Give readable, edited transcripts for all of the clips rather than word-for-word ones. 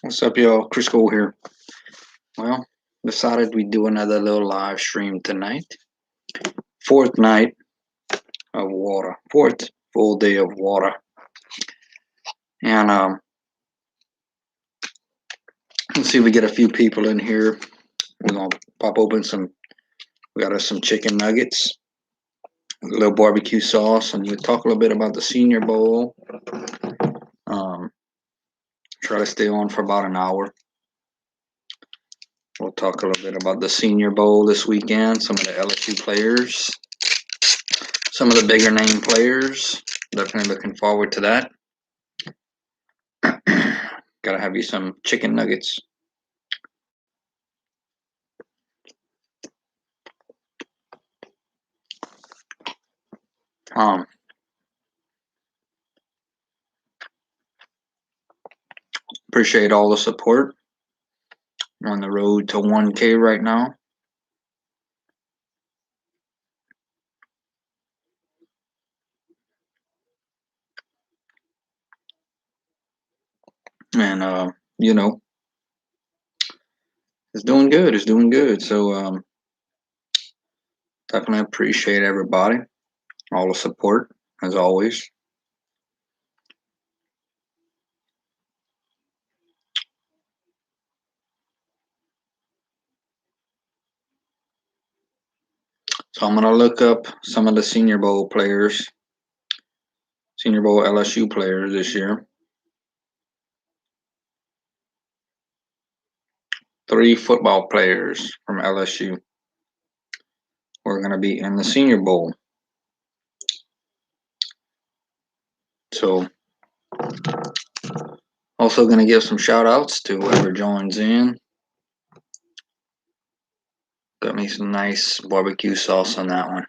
What's up, y'all? Crisco here. Well, decided we'd do another little live stream tonight. Fourth night of water. Fourth full day of water. And let's see if we get a few people in here. We're gonna pop open some. We got us some chicken nuggets, a little barbecue sauce, and we'll talk a little bit about the Senior Bowl. Try to stay on for about an hour. We'll talk a little bit about the Senior Bowl this weekend, some of the LSU players, some of the bigger name players. Definitely looking forward to that. Gotta have you some chicken nuggets. Appreciate all the support. I'm on the road to 1K right now. And it's doing good. It's doing good. So definitely appreciate everybody, all the support as always. So I'm gonna look up some of the Senior Bowl players, Senior Bowl LSU players this year. 3 football players from LSU were gonna be in the Senior Bowl. So also gonna give some shout outs to whoever joins in. Got me some nice barbecue sauce on that one.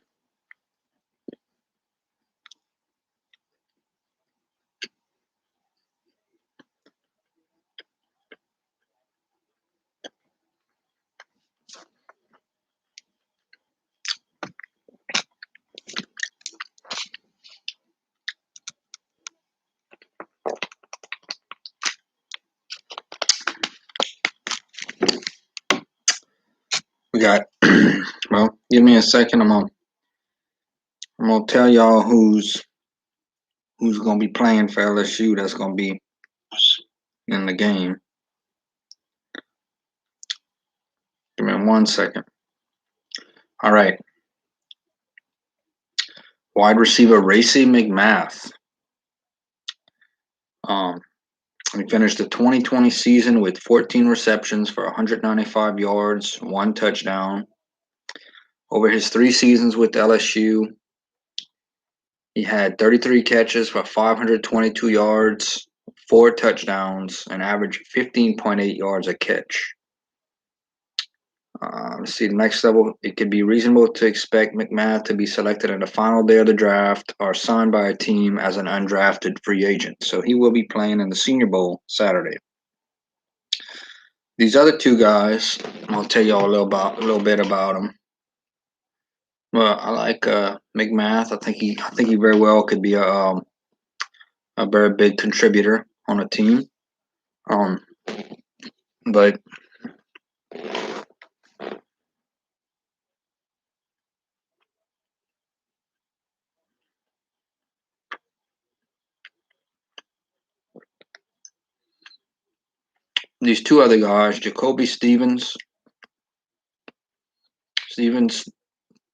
We got well, give me a second. I'm gonna tell y'all who's gonna be playing for LSU. That's gonna be in the game. Give me 1 second. All right. Wide receiver Racy McMath. He finished the 2020 season with 14 receptions for 195 yards, 1 touchdown. Over his 3 seasons with LSU, he had 33 catches for 522 yards, 4 touchdowns, and averaged 15.8 yards a catch. Let's see, the next level, it could be reasonable to expect McMath to be selected in the final day of the draft or signed by a team as an undrafted free agent. So he will be playing in the Senior Bowl Saturday. These other 2 guys, I'll tell y'all a little bit about them. Well, I like McMath. I think he very well could be a very big contributor on a team. But these 2 other guys, Jacoby Stevens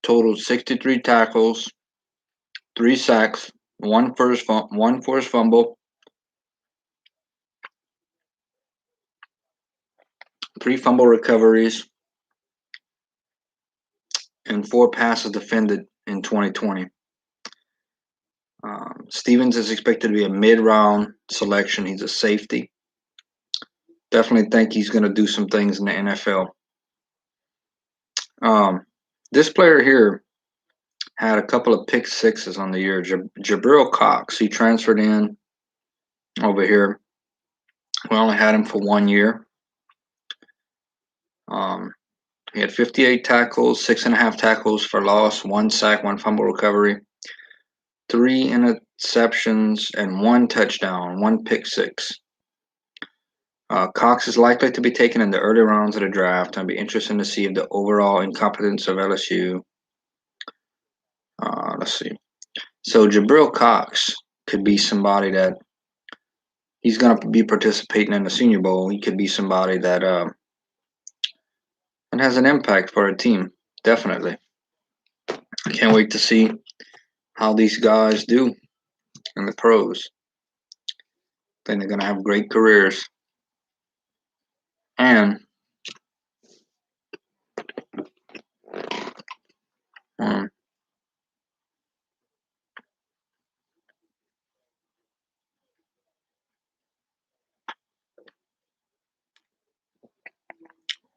totaled 63 tackles, 3 sacks, 1 forced fumble, 3 fumble recoveries, and 4 passes defended in 2020. Stevens is expected to be a mid-round selection. He's a safety. Definitely think he's going to do some things in the NFL. This player here had a couple of pick sixes on the year. Jabril Cox, he transferred in over here. We only had him for 1 year. He had 58 tackles, 6.5 tackles for loss, 1 sack, 1 fumble recovery, 3 interceptions, and 1 touchdown, 1 pick six. Cox is likely to be taken in the early rounds of the draft, and it'll be interesting to see if the overall incompetence of LSU. Let's see. So Jabril Cox could be somebody that he's going to be participating in the Senior Bowl. He could be somebody that has an impact for a team. Definitely. I can't wait to see how these guys do in the pros. I think they're going to have great careers. And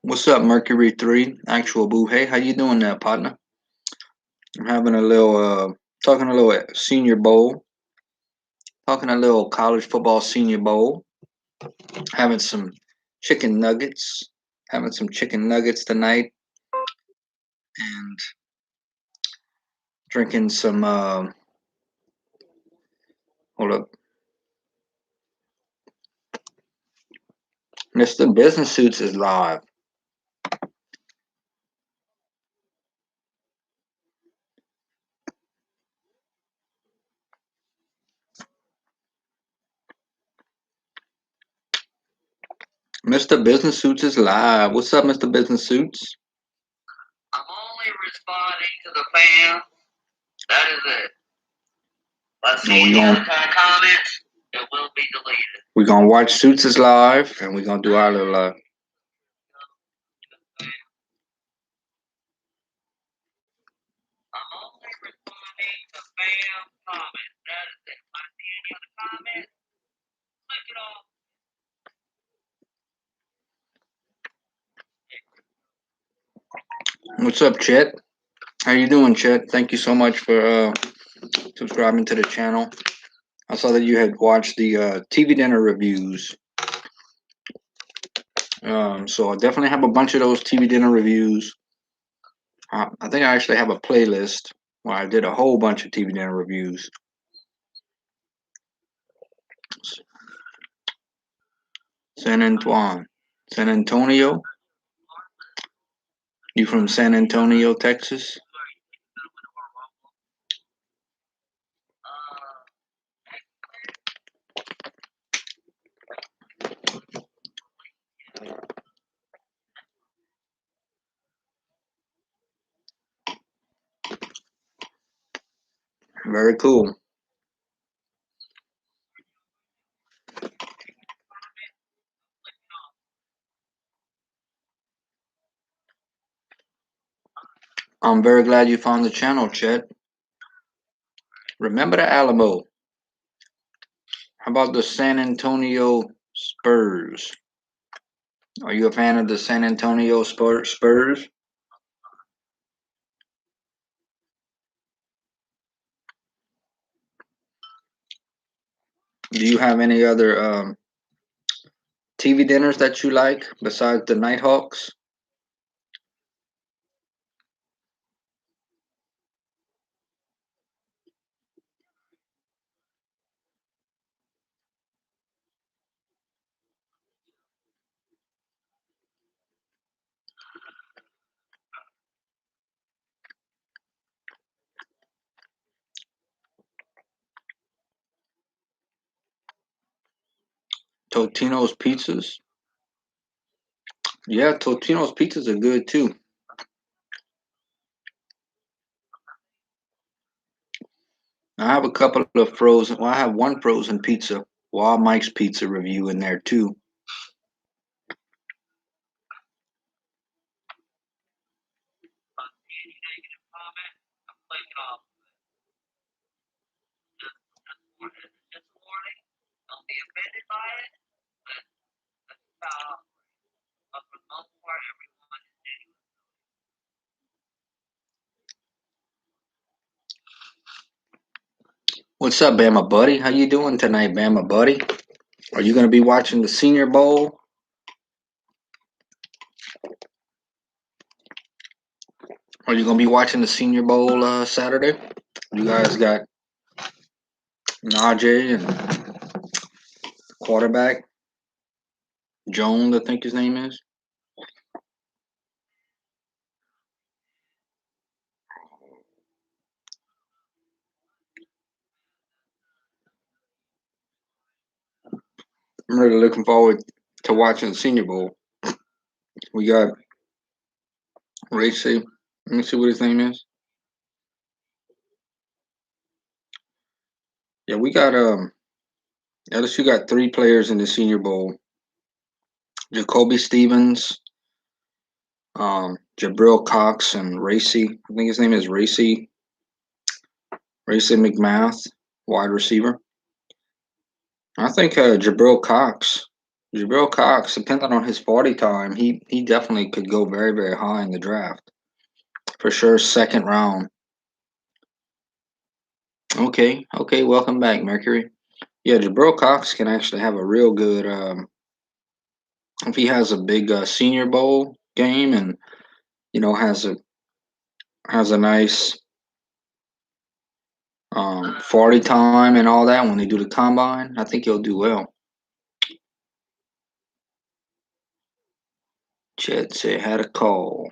what's up, Mercury 3? Actual Boo. Hey, how you doing there, partner? I'm having a little, talking a little Senior Bowl. Talking a little college football Senior Bowl. Having some chicken nuggets. Having some chicken nuggets tonight. And drinking some, hold up. Mr. Business Suits is live. Mr. Business Suits is live. What's up, Mr. Business Suits? I'm only responding to the fans. That is it. Let's see any other kind of comments. It will be deleted. We're going to watch Suits is live, and we're going to do our little live. I'm only responding to fan comments. That is it. If I see any other comments, click it off. What's up, Chet? How you doing, Chet? Thank you so much for subscribing to the channel. I saw that you had watched the TV dinner reviews. So I definitely have a bunch of those TV dinner reviews. I think I actually have a playlist where I did a whole bunch of TV dinner reviews. San Antonio. You from San Antonio, Texas? Very cool. I'm very glad you found the channel, Chet. Remember the Alamo. How about the San Antonio Spurs? Are you a fan of the San Antonio Spurs? Do you have any other TV dinners that you like besides the Nighthawks? Totino's pizzas? Yeah, Totino's pizzas are good too. I have a couple of frozen. Well, I have one frozen pizza. Wild Mike's Pizza review in there too. Any negative comment, I'm clicking off. Just a warning. Don't be offended by it. That's how. But for the most part, everyone is genuine. What's up, Bama Buddy? How you doing tonight, Bama Buddy? Are you going to be watching the Senior Bowl? Are you going to be watching the Senior Bowl Saturday? You guys got Najee and quarterback. Jones, I think his name is. I'm really looking forward to watching the Senior Bowl. We got Racy. Let me see what his name is. Yeah, we got LSU got three players in the Senior Bowl: Jacoby Stevens, Jabril Cox, and Racy. I think his name is Racy McMath, wide receiver. I think Jabril Cox, depending on his 40 time, he definitely could go very, very high in the draft. For sure, second round. Okay, welcome back, Mercury. Yeah, Jabril Cox can actually have a real good, if he has a big Senior Bowl game and, has a nice 40 time and all that when they do the combine, I think he'll do well. Chet said had a call.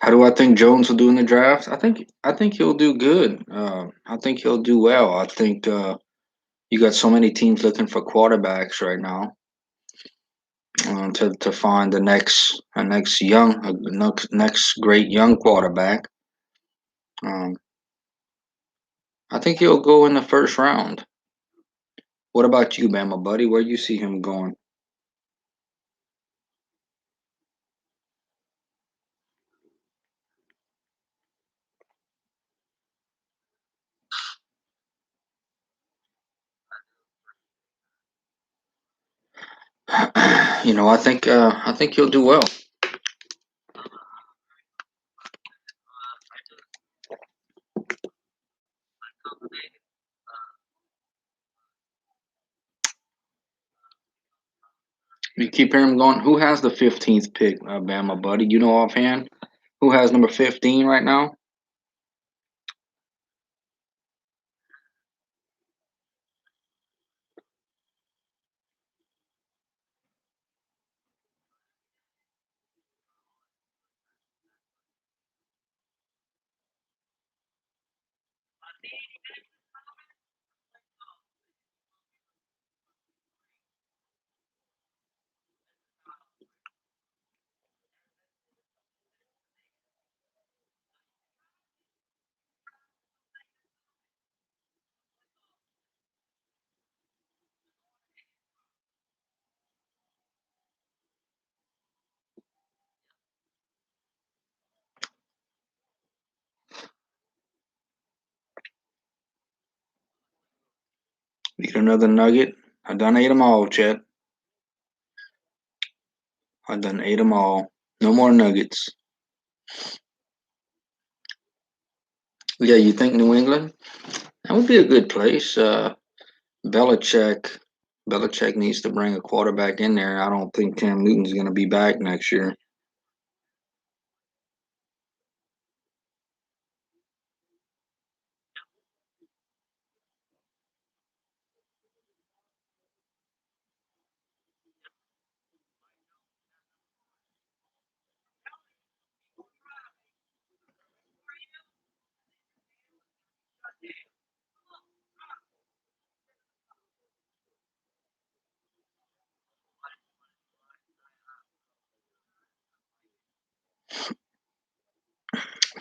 How do I think Jones will do in the draft? I think he'll do good. I think he'll do well. I think you got so many teams looking for quarterbacks right now to find the next great young quarterback. Um, I think he'll go in the first round. What about you, Bama buddy? Where you see him going? I think he'll do well. You keep hearing him going. Who has the 15th pick, Bama buddy? You know offhand? Who has number 15 right now? Need another nugget? I done ate them all, Chet. I done ate them all. No more nuggets. Yeah, you think New England? That would be a good place. Belichick. Belichick needs to bring a quarterback in there. I don't think Cam Newton's going to be back next year.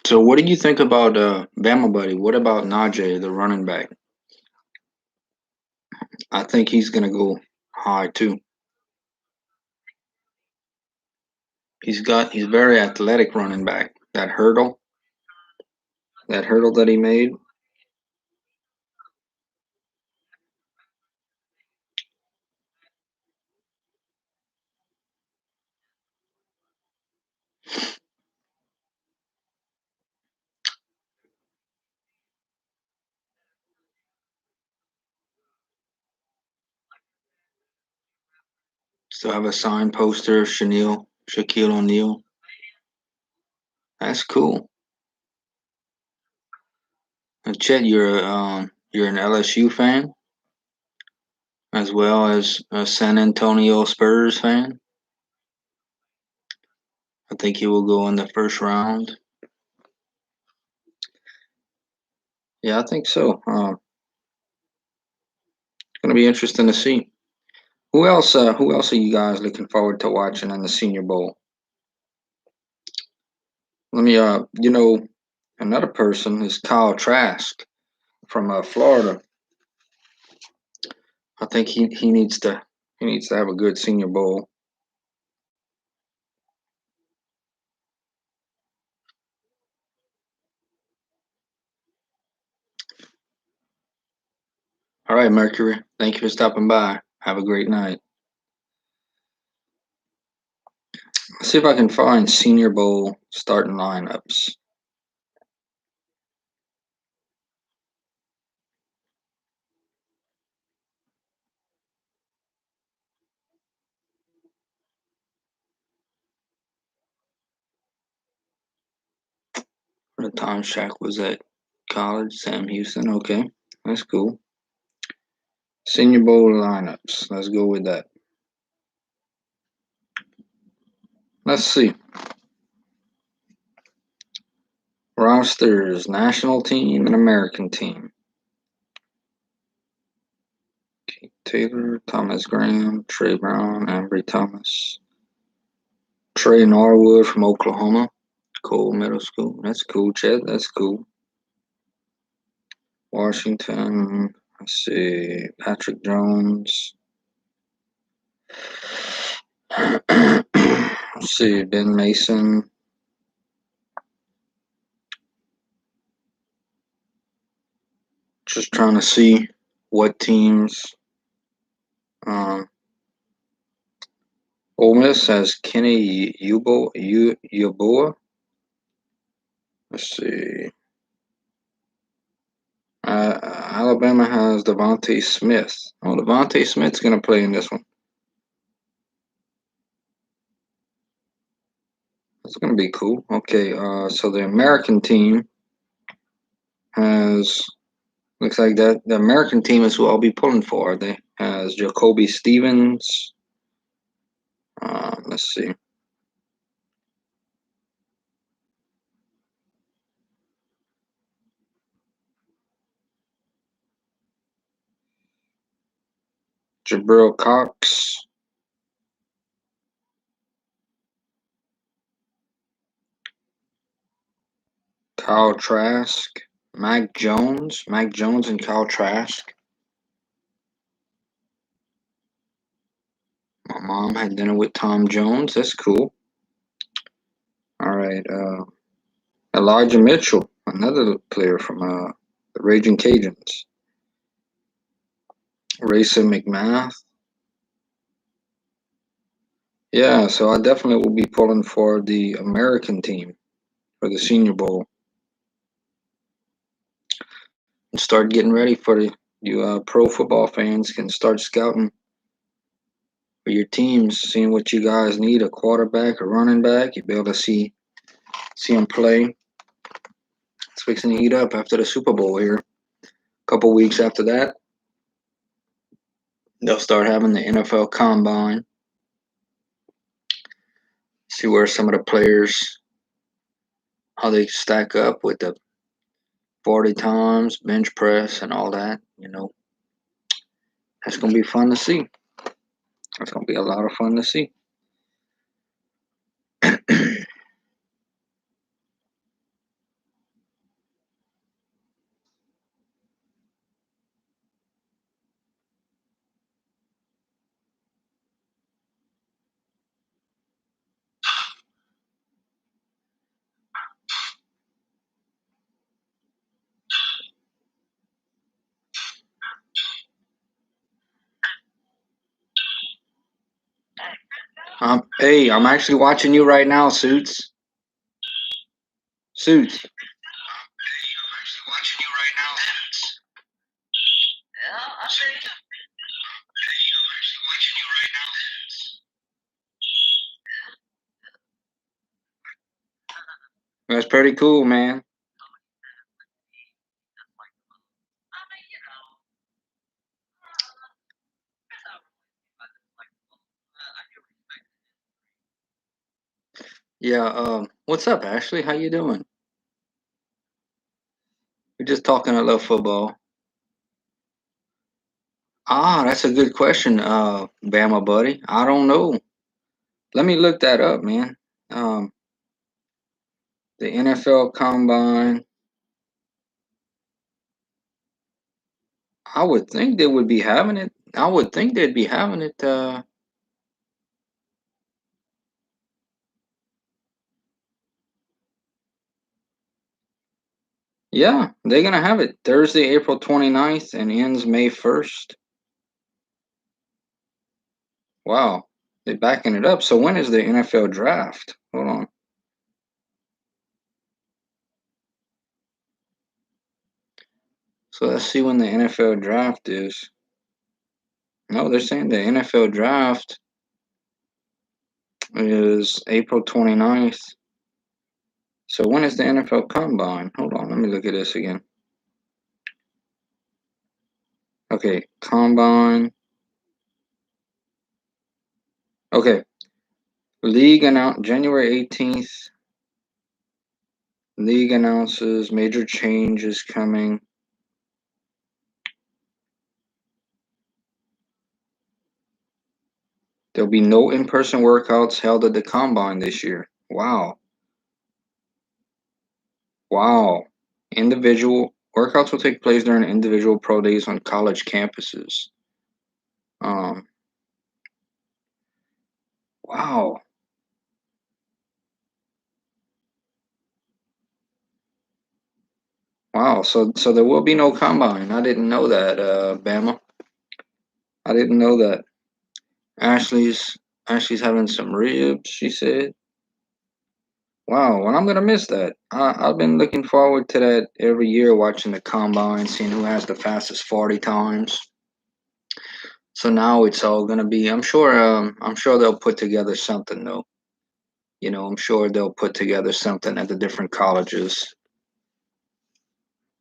So, what do you think about Bama buddy? What about Najee, the running back? I think he's going to go high too. He's very athletic running back. That hurdle that he made. Still have a signed poster of Shaquille O'Neal. That's cool. And Chet, you're an LSU fan as well as a San Antonio Spurs fan. I think he will go in the first round. Yeah, I think so. It's going to be interesting to see. Who else? Who else are you guys looking forward to watching in the Senior Bowl? Let me. Another person is Kyle Trask from Florida. I think he needs to have a good Senior Bowl. All right, Mercury. Thank you for stopping by. Have a great night. Let's see if I can find Senior Bowl starting lineups. The time Shaq was at college, Sam Houston. Okay, that's cool. Senior Bowl lineups. Let's go with that. Let's see. Rosters, national team and American team. Keith Taylor, Thomas Graham, Trey Brown, Ambry Thomas. Trey Norwood from Oklahoma, Cole Middle School. That's cool, Chad. That's cool. Washington. Let's see. Patrick Jones. Let's see. Ben Mason. Just trying to see what teams. Ole Miss has Kenny Yeboah. Let's see. Alabama has Devontae Smith. Oh, Devontae Smith's going to play in this one. That's going to be cool. Okay, so the American team looks like that the American team is who I'll be pulling for. They has Jacoby Stevens. Let's see. Jabril Cox. Kyle Trask. Mac Jones. Mac Jones and Kyle Trask. My mom had dinner with Tom Jones. That's cool. All right. Elijah Mitchell, another player from the Raging Cajuns. Rayson McMath. Yeah, so I definitely will be pulling for the American team for the Senior Bowl and start getting ready for you pro football fans can start scouting for your teams, seeing what you guys need, a quarterback, a running back. You'll be able to see them play. It's fixing to heat up after the Super Bowl here. A couple weeks after that, they'll start having the NFL Combine. See where some of the players, how they stack up with the 40 times, bench press, and all that. That's going to be fun to see. That's going to be a lot of fun to see. Hey, I'm actually watching you right now, Suits. Suits. Hey, I'm actually watching you right now, Suits. Yeah, I see you. Hey, I'm actually watching you right now, Suits. That's pretty cool, man. Yeah. What's up, Ashley? How you doing? We're just talking a little football. Ah, that's a good question, Bama buddy. I don't know. Let me look that up, man. Um, the NFL Combine. I would think they would be having it. I would think they'd be having it. Yeah, they're gonna have it Thursday, April 29th, and ends May 1st. Wow, they're backing it up. So when is the NFL draft? Hold on. So let's see when the NFL draft is. No, they're saying the NFL draft is April 29th. So when is the NFL Combine? Hold on, let me look at this again. Okay, Combine. Okay, League announced January 18th. League announces major changes coming. There'll be no in-person workouts held at the Combine this year. Wow. Wow. Individual workouts will take place during individual pro days on college campuses. Um, wow. Wow. So there will be no combine. I didn't know that, Bama. I didn't know that. Ashley's Ashley's having some ribs, she said. Wow, well I'm gonna miss that. I've been looking forward to that every year watching the combine, seeing who has the fastest 40 times. So now it's all gonna be I'm sure they'll put together something though. You know, I'm sure they'll put together something at the different colleges.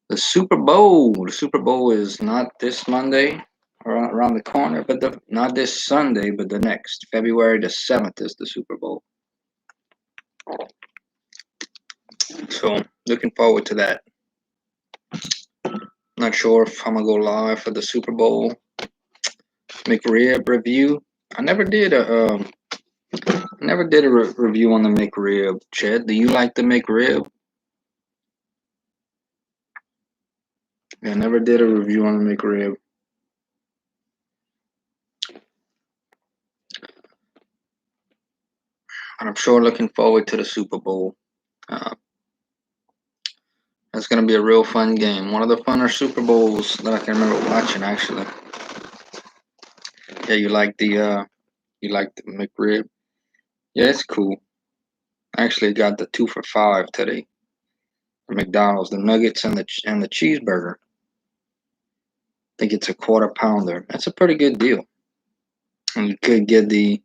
The Super Bowl. The Super Bowl is not this Monday around the corner, but not this Sunday, but the next. February the 7th is the Super Bowl. So looking forward to that. Not sure if I'm gonna go live for the Super Bowl McRib review. I never did a review on the McRib. Chet, do you like the McRib? I never did a review on the McRib. And I'm sure looking forward to the Super Bowl. Uh, it's going to be a real fun game. One of the funner Super Bowls that I can remember watching, actually. Yeah, you like the McRib? Yeah, it's cool. I actually got the 2 for $5 today from McDonald's, the nuggets and the cheeseburger. I think it's a quarter pounder. That's a pretty good deal. And you could get the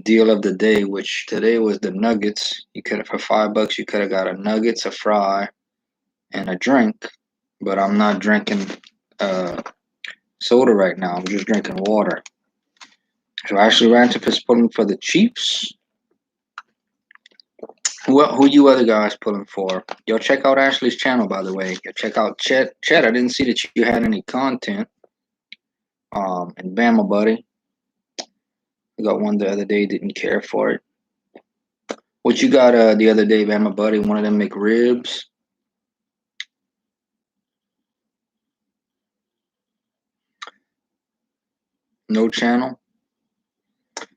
deal of the day, which today was the nuggets. You could have for $5, you could have got a nuggets, a fry, and a drink. But I'm not drinking soda right now. I'm just drinking water. So Ashley Rantiff pulling for the Chiefs. Who you other guys pulling for? Yo, check out Ashley's channel, by the way. Yo, check out Chet. Chet, I didn't see that you had any content. And Bama, buddy. I got one the other day, didn't care for it. What you got the other day, Bama, buddy? One of them McRibs? No channel?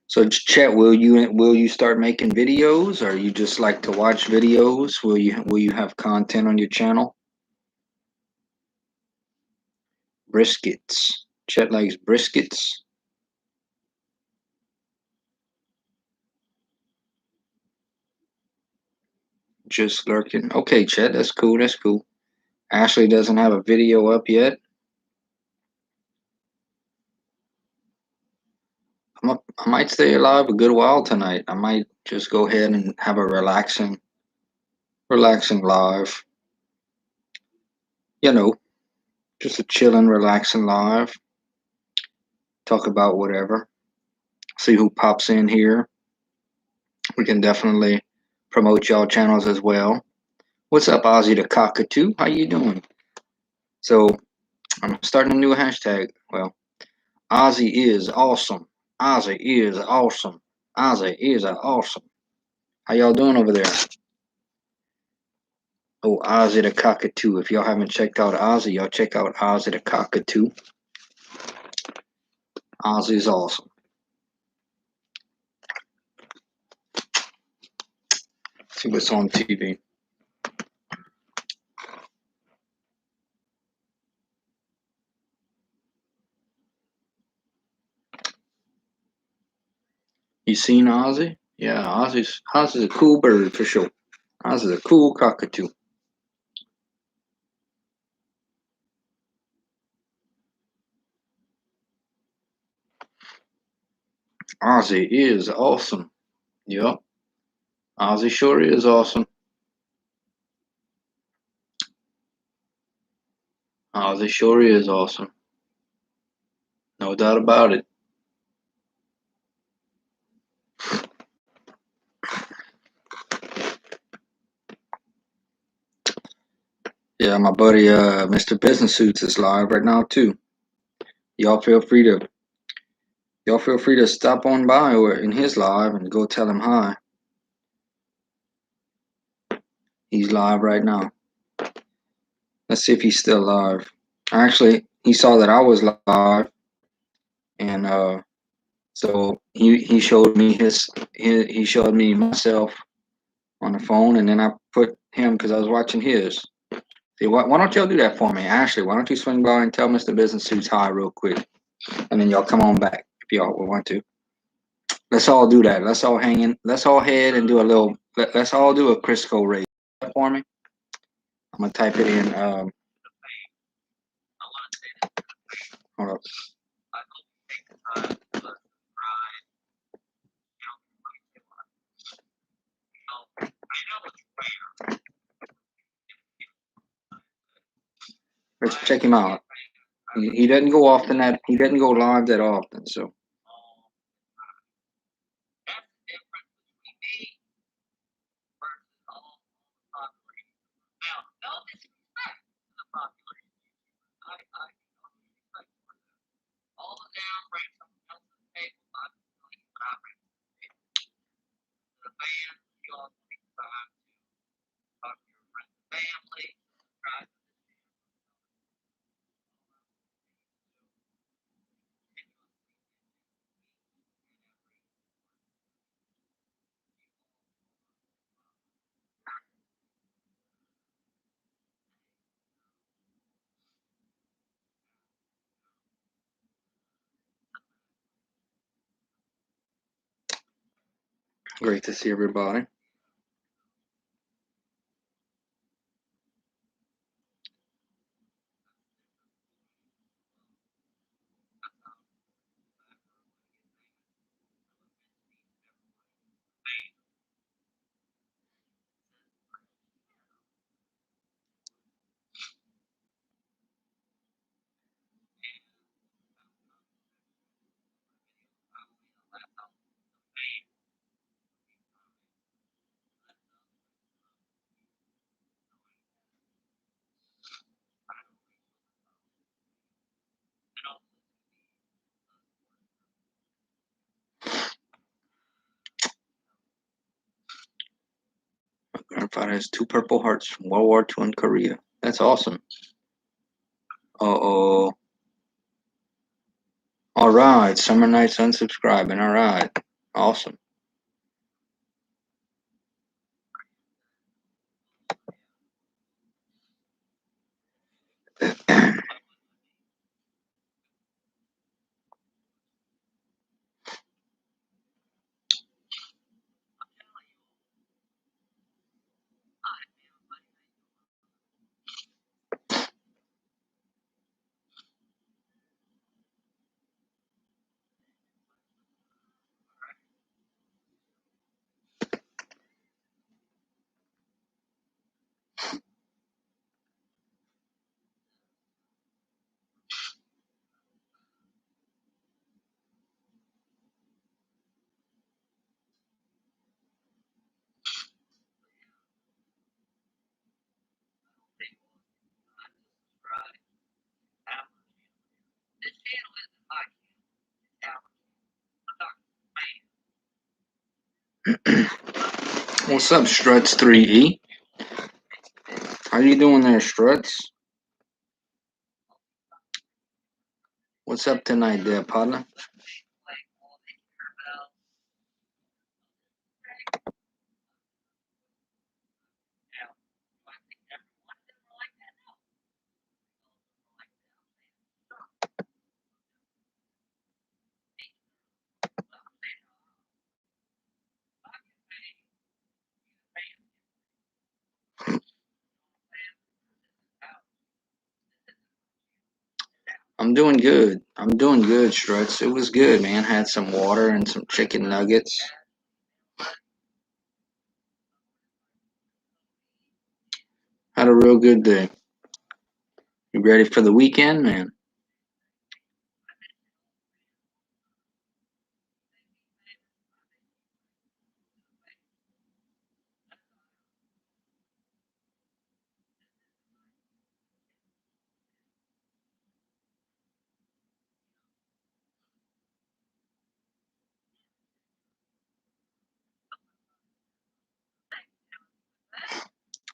So Chet, will you start making videos, or you just like to watch videos? Will you have content on your channel? Briskets. Chet likes briskets. Just lurking. Okay, Chet, that's cool. That's cool. Ashley doesn't have a video up yet. I might stay alive a good while tonight. I might just go ahead and have a relaxing relaxing live. You know, just a chilling, relaxing live. Talk about whatever. See who pops in here. We can definitely promote y'all channels as well. What's up, Ozzy the Cockatoo? How you doing? So I'm starting a new hashtag. Well, Ozzy is awesome. Ozzy is awesome. Ozzy is awesome. How y'all doing over there? Oh, Ozzy the Cockatoo. If y'all haven't checked out Ozzy, y'all check out Ozzy the Cockatoo. Ozzy's awesome. See what's on TV. You seen Ozzy? Yeah, Ozzy's a cool bird for sure. Ozzy's a cool cockatoo. Ozzy is awesome. Yep. Ozzy sure is awesome. Ozzy sure is awesome. No doubt about it. Yeah, my buddy Mr. Business Suits is live right now too. Y'all feel free to stop on by or in his live and go tell him hi. He's live right now. Let's see if he's still live. Actually, he saw that I was live, and so he showed me he showed me myself on the phone, and then I put him because I was watching his. See, why don't y'all do that for me, Ashley? Why don't you swing by and tell Mr. Business Suits hi real quick, and then y'all come on back if y'all want to. Let's all do that. Let's all hang in. Let's all head and do a little. Let's all do a Crisco race for me. I'm gonna type it in. Hold up. Let's check him out. He doesn't go often that he doesn't go live that often. So great to see everybody. My grandfather has 2 Purple Hearts from World War II in Korea. That's awesome. Uh-oh. All right, Summer Nights unsubscribing. All right, awesome. What's up, Struts 3E? How you doing there, Struts? What's up tonight there, partner? I'm doing good. I'm doing good, Struts. It was good, man. Had some water and some chicken nuggets. Had a real good day. You ready for the weekend, man?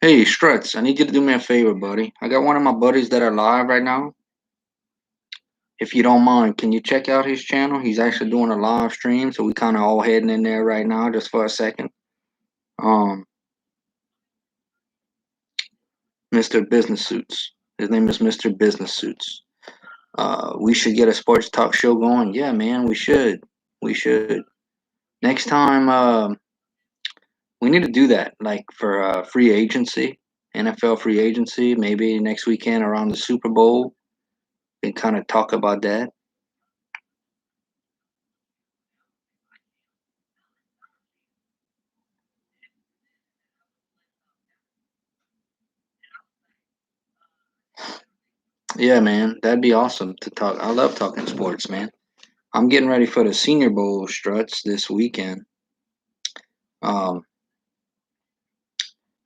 Hey, Struts, I need you to do me a favor, buddy. I got one of my buddies that are live right now. If you don't mind, can you check out his channel? He's actually doing a live stream, so we kind of all heading in there right now just for a second. Mr. Business Suits. His name is Mr. Business Suits. We should get a sports talk show going. Yeah, man, we should. We should. Next time, we need to do that, like for free agency, NFL free agency. Maybe next weekend around the Super Bowl, and kind of talk about that. Yeah, man, that'd be awesome to talk. I love talking sports, man. I'm getting ready for the Senior Bowl struts this weekend. Um,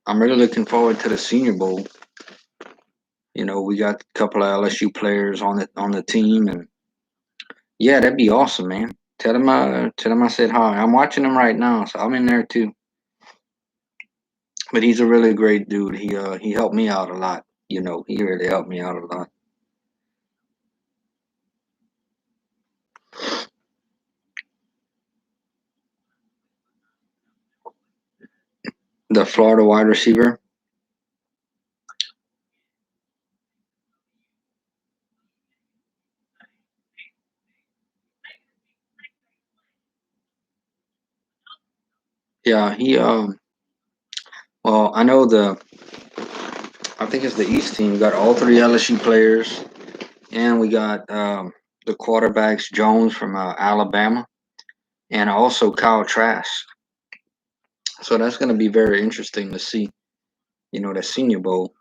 I'm really looking forward to the Senior Bowl. You know, we got a couple of LSU players on the team, and yeah, that'd be awesome, man. Tell him I said hi. I'm watching him right now, so I'm in there too. But he's a really great dude. He helped me out a lot. You know, he really helped me out a lot. The Florida wide receiver. Yeah, he well, I think it's the East team. We got all three LSU players, and we got the quarterbacks Jones from Alabama, and also Kyle Trask. So that's going to be very interesting to see. You know, the Senior Bowl.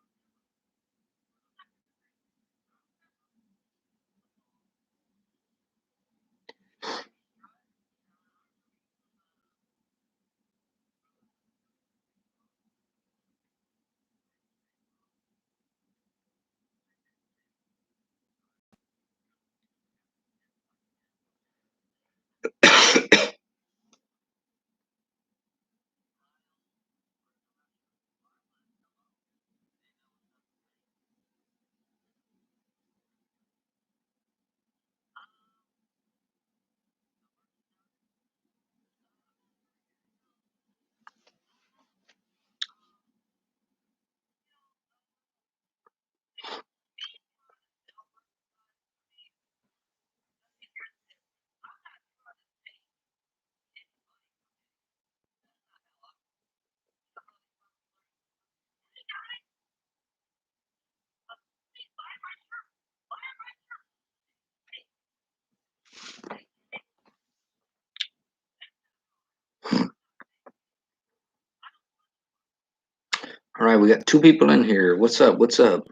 All right, we got two people in here. What's up? What's up?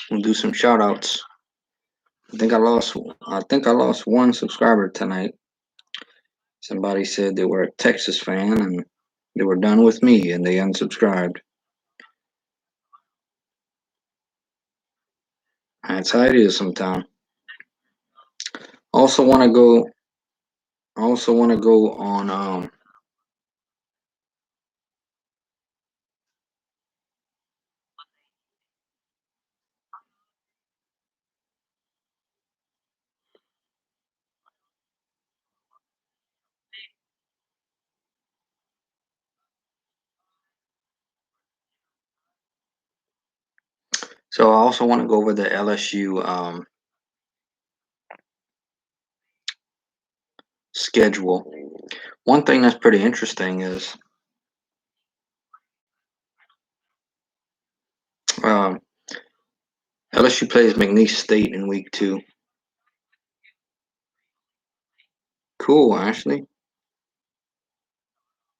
We'll do some shout outs. I think I lost one subscriber tonight. Somebody said they were a Texas fan and they were done with me and they unsubscribed. That's how it is sometimes. Also want to go. I also want to go on So I also want to go over the LSU schedule. One thing that's pretty interesting is um, LSU plays McNeese State in week 2. Cool, Ashley.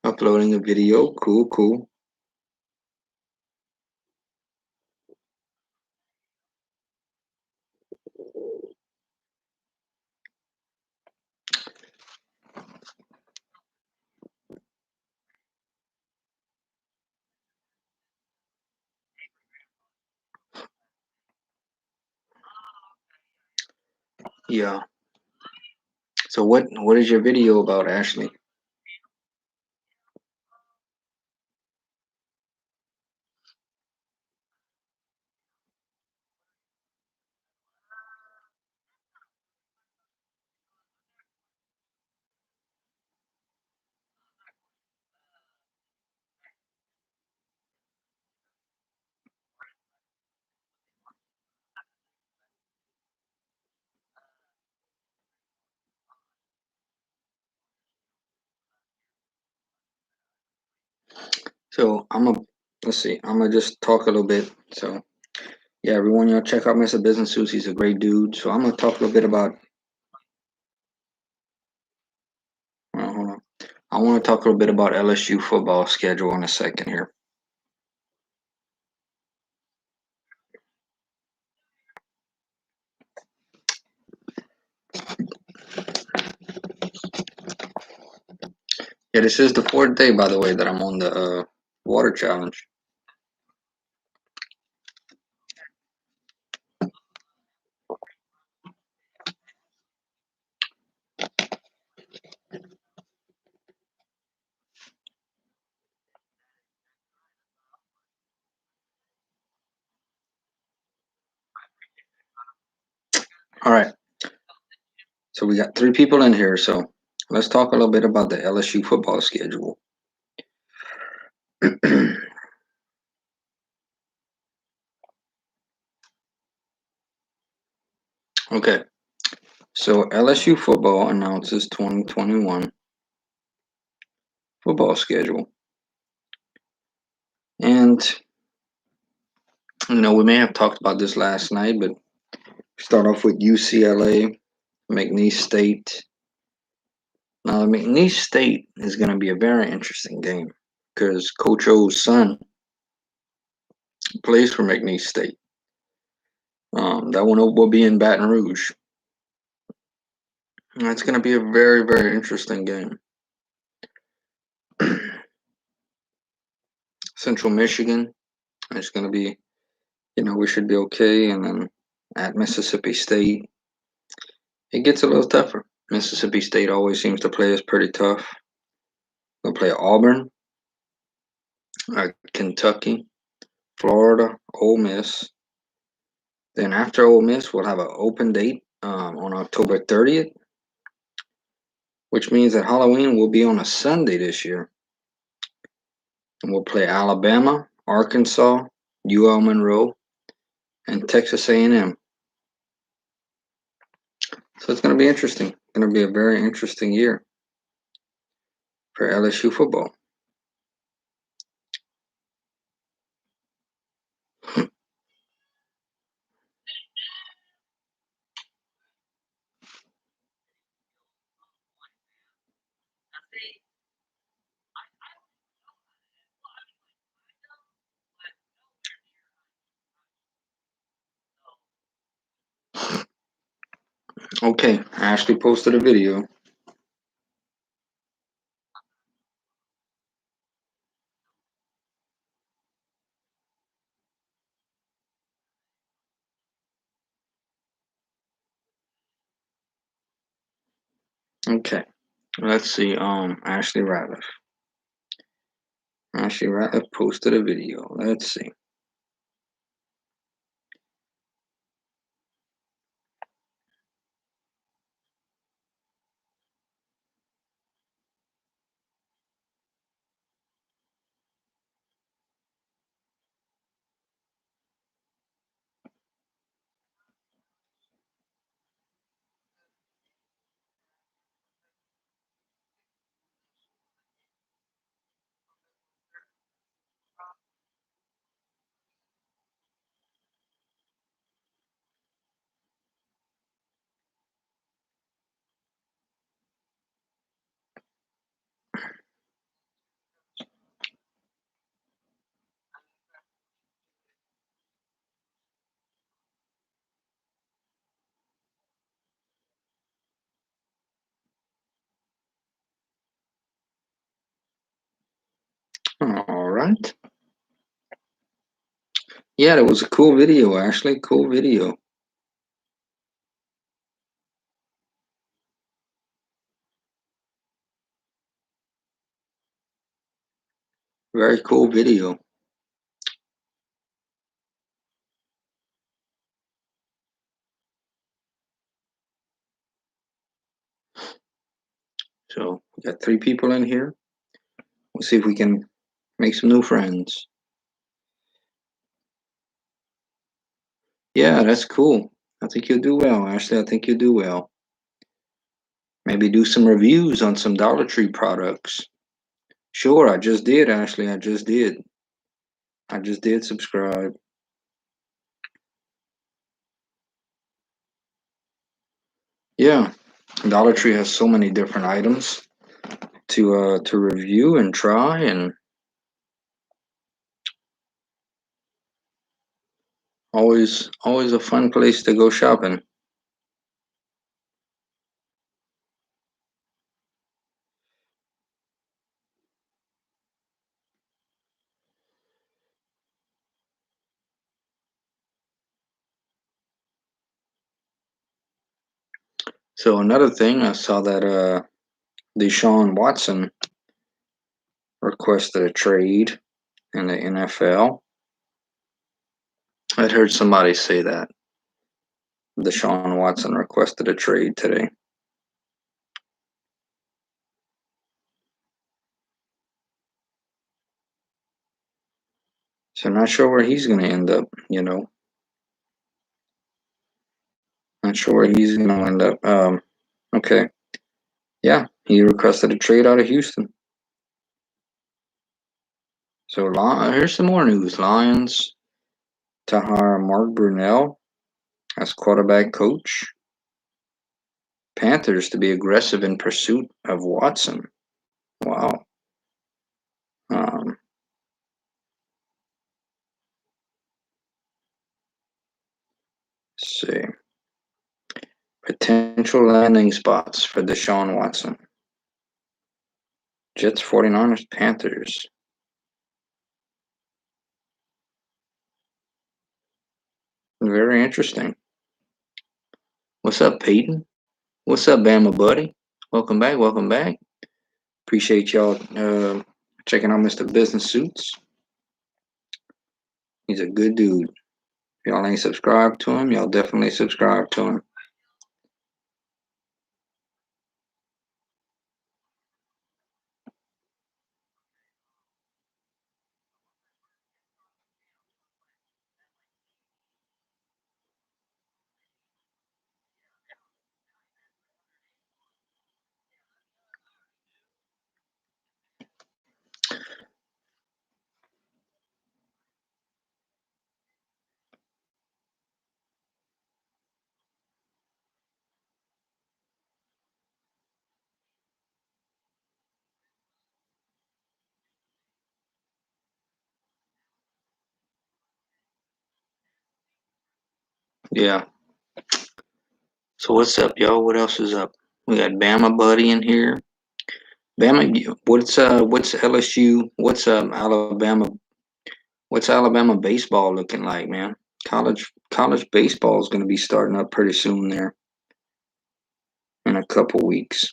Uploading a video. Cool, cool. Yeah. So what is your video about, Ashley? So let's see. I'm gonna just talk a little bit. So yeah, everyone, y'all check out Mr. Business Suits. He's a great dude. So I'm gonna talk a little bit about. Hold on. I want to talk a little bit about LSU football schedule in a second here. Yeah, this is the 4th day, by the way, that I'm on the water challenge. All right. So we got 3 people in here. So let's talk a little bit about the LSU football schedule. Okay. So LSU football announces 2021 football schedule. And we may have talked about this last night, but start off with UCLA, McNeese State. Now, McNeese State is going to be a very interesting game because Coach O's son plays for McNeese State. That one will be in Baton Rouge. That's going to be a very, very interesting game. Central Michigan is going to be, we should be okay. And then at Mississippi State, it gets a little tougher. Mississippi State always seems to play us pretty tough. We'll play Auburn, Kentucky, Florida, Ole Miss. Then after Ole Miss, we'll have an open date on October 30th, which means that Halloween will be on a Sunday this year. And we'll play Alabama, Arkansas, UL Monroe, and Texas A&M. So it's going to be interesting. It's going to be a very interesting year for LSU football. Okay, Ashley posted a video. Okay, let's see. Ashley Ratliff. Ashley Ratliff posted a video. Let's see. What? Yeah, that was a cool video, Ashley. Cool video. Very cool video. So we got 3 people in here. We'll see if we can make some new friends. Yeah, that's cool. I think you'll do well, Ashley. I think you'll do well. Maybe do some reviews on some Dollar Tree products. Sure, I just did, Ashley. I just did. I just did subscribe. Yeah, Dollar Tree has so many different items to review and try, and always a fun place to go shopping. So another thing, I saw that Deshaun Watson requested a trade in the NFL. I'd heard somebody say that Deshaun Watson requested a trade today. So not sure where he's going to end up, you know. Not sure where he's going to end up. Okay. Yeah, he requested a trade out of Houston. So here's some more news. Lions to hire Mark Brunell as quarterback coach. Panthers to be aggressive in pursuit of Watson. Wow. Let's see. Potential landing spots for Deshaun Watson. Jets, 49ers, Panthers. Very interesting. What's up, Peyton? What's up, Bama buddy? Welcome back. Welcome back. Appreciate y'all checking out Mr. Business Suits. He's a good dude. If y'all ain't subscribed to him, y'all definitely subscribe to him. Yeah. So what's up, y'all? What else is up? We got Bama buddy in here. Bama, what's LSU? What's Alabama? What's Alabama baseball looking like, man? College baseball is going to be starting up pretty soon there in a couple weeks.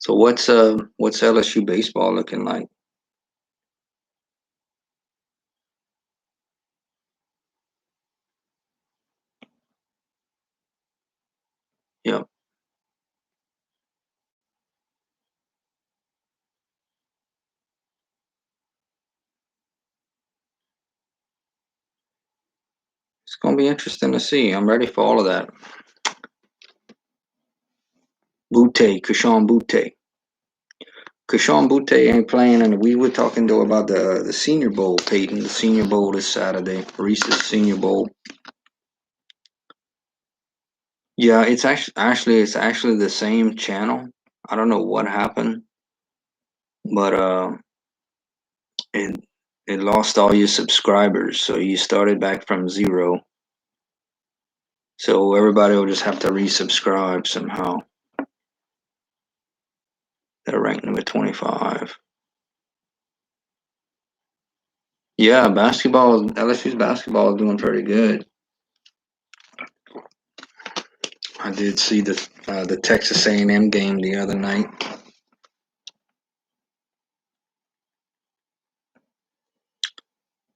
So what's LSU baseball looking like? Yep. It's going to be interesting to see. I'm ready for all of that. Kashawn Butte. Kashawn Butte ain't playing, and we were talking though about the Senior Bowl, Peyton. The Senior Bowl this Saturday, Reese's Senior Bowl. Yeah, it's actually the same channel. I don't know what happened, but it it lost all your subscribers, so you started back from 0. So everybody will just have to resubscribe somehow. They're ranked number 25. Yeah, basketball. LSU's basketball is doing pretty good. I did see the Texas A&M game the other night.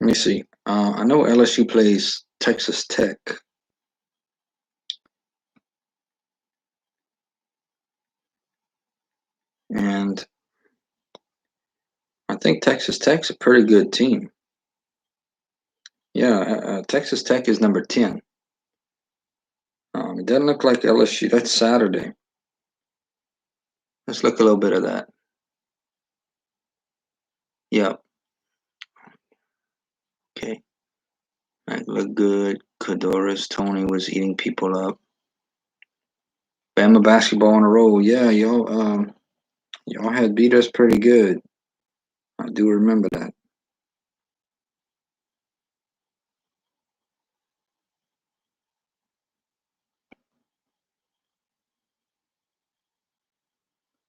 Let me see. I know LSU plays Texas Tech. And I think Texas Tech's a pretty good team. Yeah, Texas Tech is number 10. It doesn't look like LSU. That's Saturday. Let's look a little bit of that. Yep. Okay. That looked good. Kadores Tony was eating people up. Bama basketball on a roll. Yeah, y'all had beat us pretty good. I do remember that.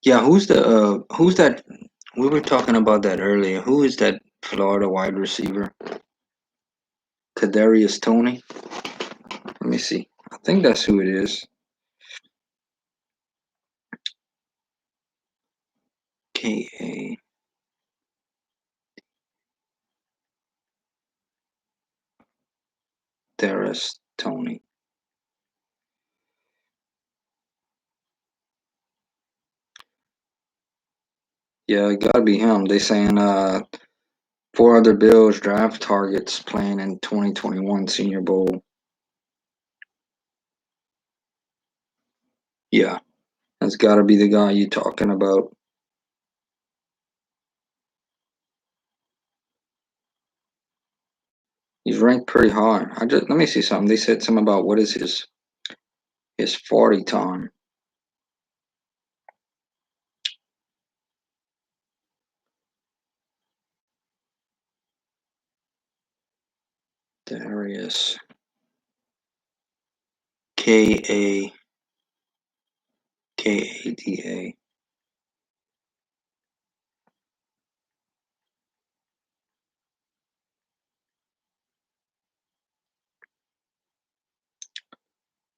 Yeah, who's that? We were talking about that earlier. Who is that Florida wide receiver? Kadarius Tony. Let me see. I think that's who it is. K-A. Kadarius Tony. Yeah, it gotta be him. They saying 4 other Bills draft targets playing in 2021 Senior Bowl. Yeah, that's gotta be the guy you talking about. He's ranked pretty high. Let me see something. They said something about what is his 40 time. Darius K-A K-A-D-A.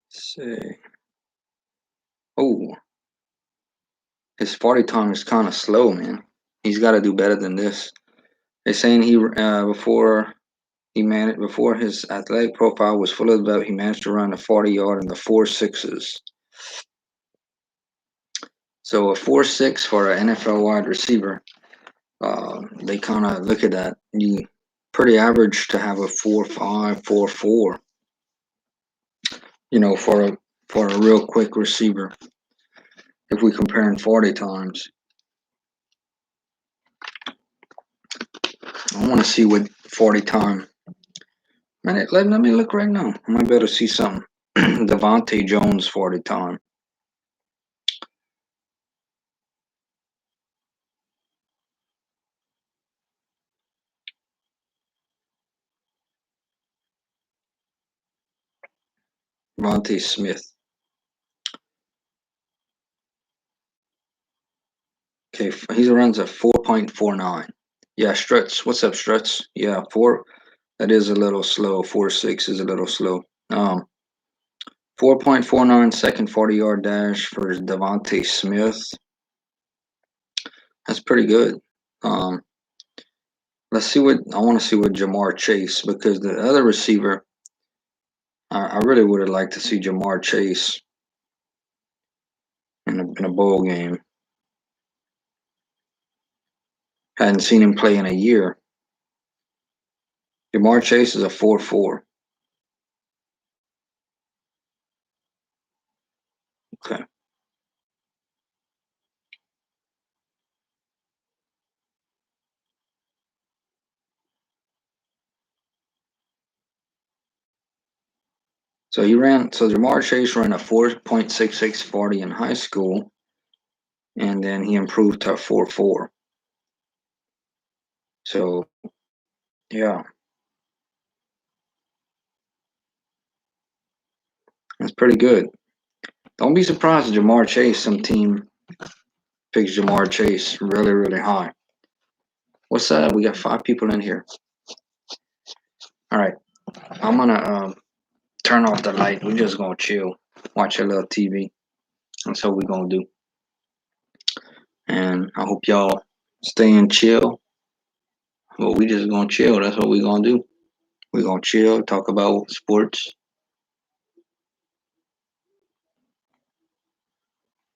Say, oh, his 40 time is kind of slow, man. He's got to do better than this. They're saying before his athletic profile was fully developed, he managed to run a 40-yard in the 4.6s. So a 4.6 for an NFL wide receiver, they kind of look at that. You pretty average to have a 4.5, 4.4. For a real quick receiver. If we compare in 40 times, I want to see what 40 time. Man, let me look right now. I might be able to see something. Devontae Jones 40 time. Devontae Smith. Okay, he runs a 4.49. Yeah, Struts. What's up, Struts? Yeah, 4. That is a little slow. 4.6 is a little slow. 4.49 second 40-yard dash for Devontae Smith. That's pretty good. Let's see what I want to see with Jamar Chase, because the other receiver, I really would have liked to see Jamar Chase in a bowl game. Hadn't seen him play in a year. Jamar Chase is a 4.4. Okay. So Jamar Chase ran a 4.66 40 in high school, and then he improved to a 4.4. So, yeah. That's pretty good. Don't be surprised if Jamar Chase, some team picks Jamar Chase really, really high. What's that? We got 5 people in here. All right, I'm gonna turn off the light. We're just gonna chill, watch a little TV. That's what we're gonna do. And I hope y'all stay and chill. But we just gonna chill. That's what we're gonna do. We're gonna chill, talk about sports.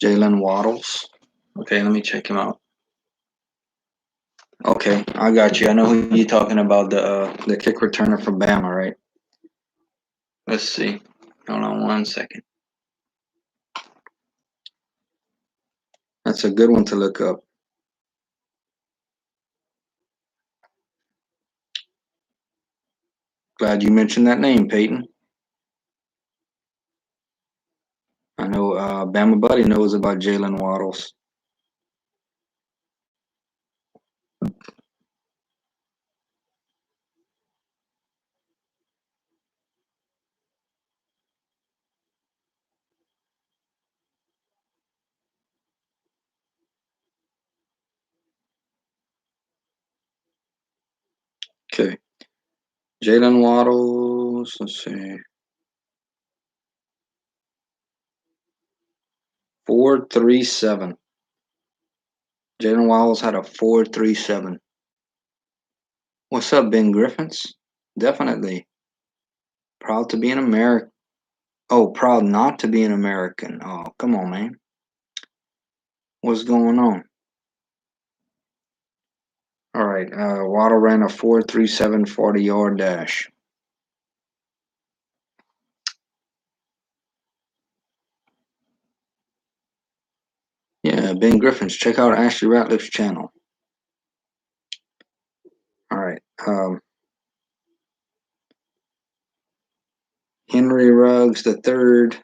Jalen Waddles. Okay, let me check him out. Okay, I got you. I know who you're talking about. The kick returner from Bama, right? Let's see. Hold on 1 second. That's a good one to look up. Glad you mentioned that name, Peyton. I know Bama Buddy knows about Jalen Waddles. Okay. Jalen Waddles, let's see. 4.37. Jalen Waddles had a 4.37. What's up, Ben Griffins? Definitely. Proud to be an American. Oh, proud not to be an American. Oh, come on, man. What's going on? All right. Waddle ran a 4.37 40-yard dash. Yeah, Ben Griffins. Check out Ashley Ratliff's channel. All right. Henry Ruggs the third.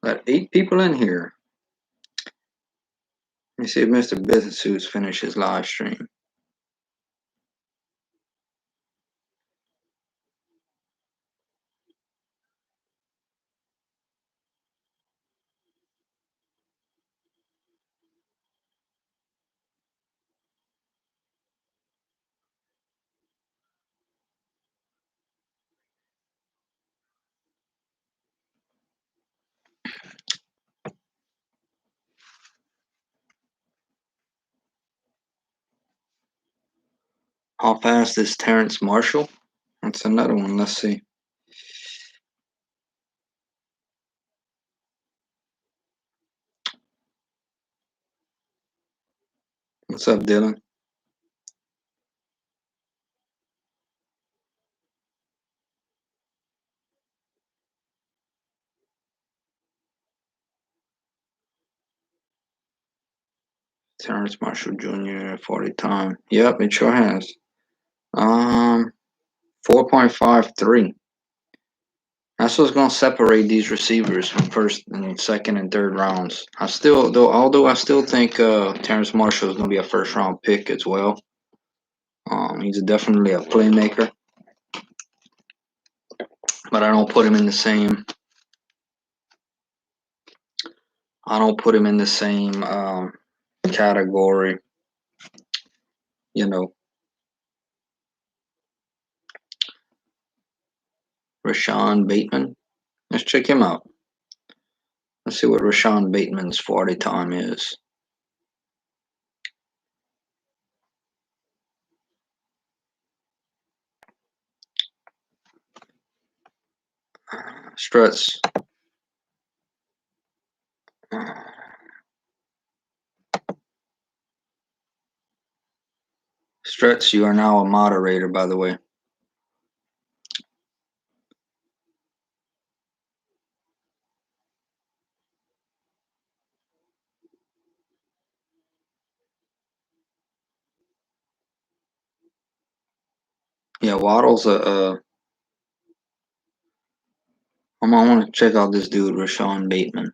Got 8 people in here. Let me see if Mr. Business Suits finished his live stream. How fast is Terrence Marshall? That's another one. Let's see. What's up, Dylan? Terrence Marshall Jr. 40 time. Yep, it sure has. 4.53. That's what's gonna separate these receivers from first and second and third rounds. Although I still think Terrence Marshall is gonna be a first round pick as well. He's definitely a playmaker, but I don't put him in the same. I don't put him in the same category. You know, Rashawn Bateman. Let's check him out. Let's see what Rashawn Bateman's 40 time is. Struts. Struts, you are now a moderator, by the way. Yeah, Waddle's a. I want to check out this dude, Rashawn Bateman.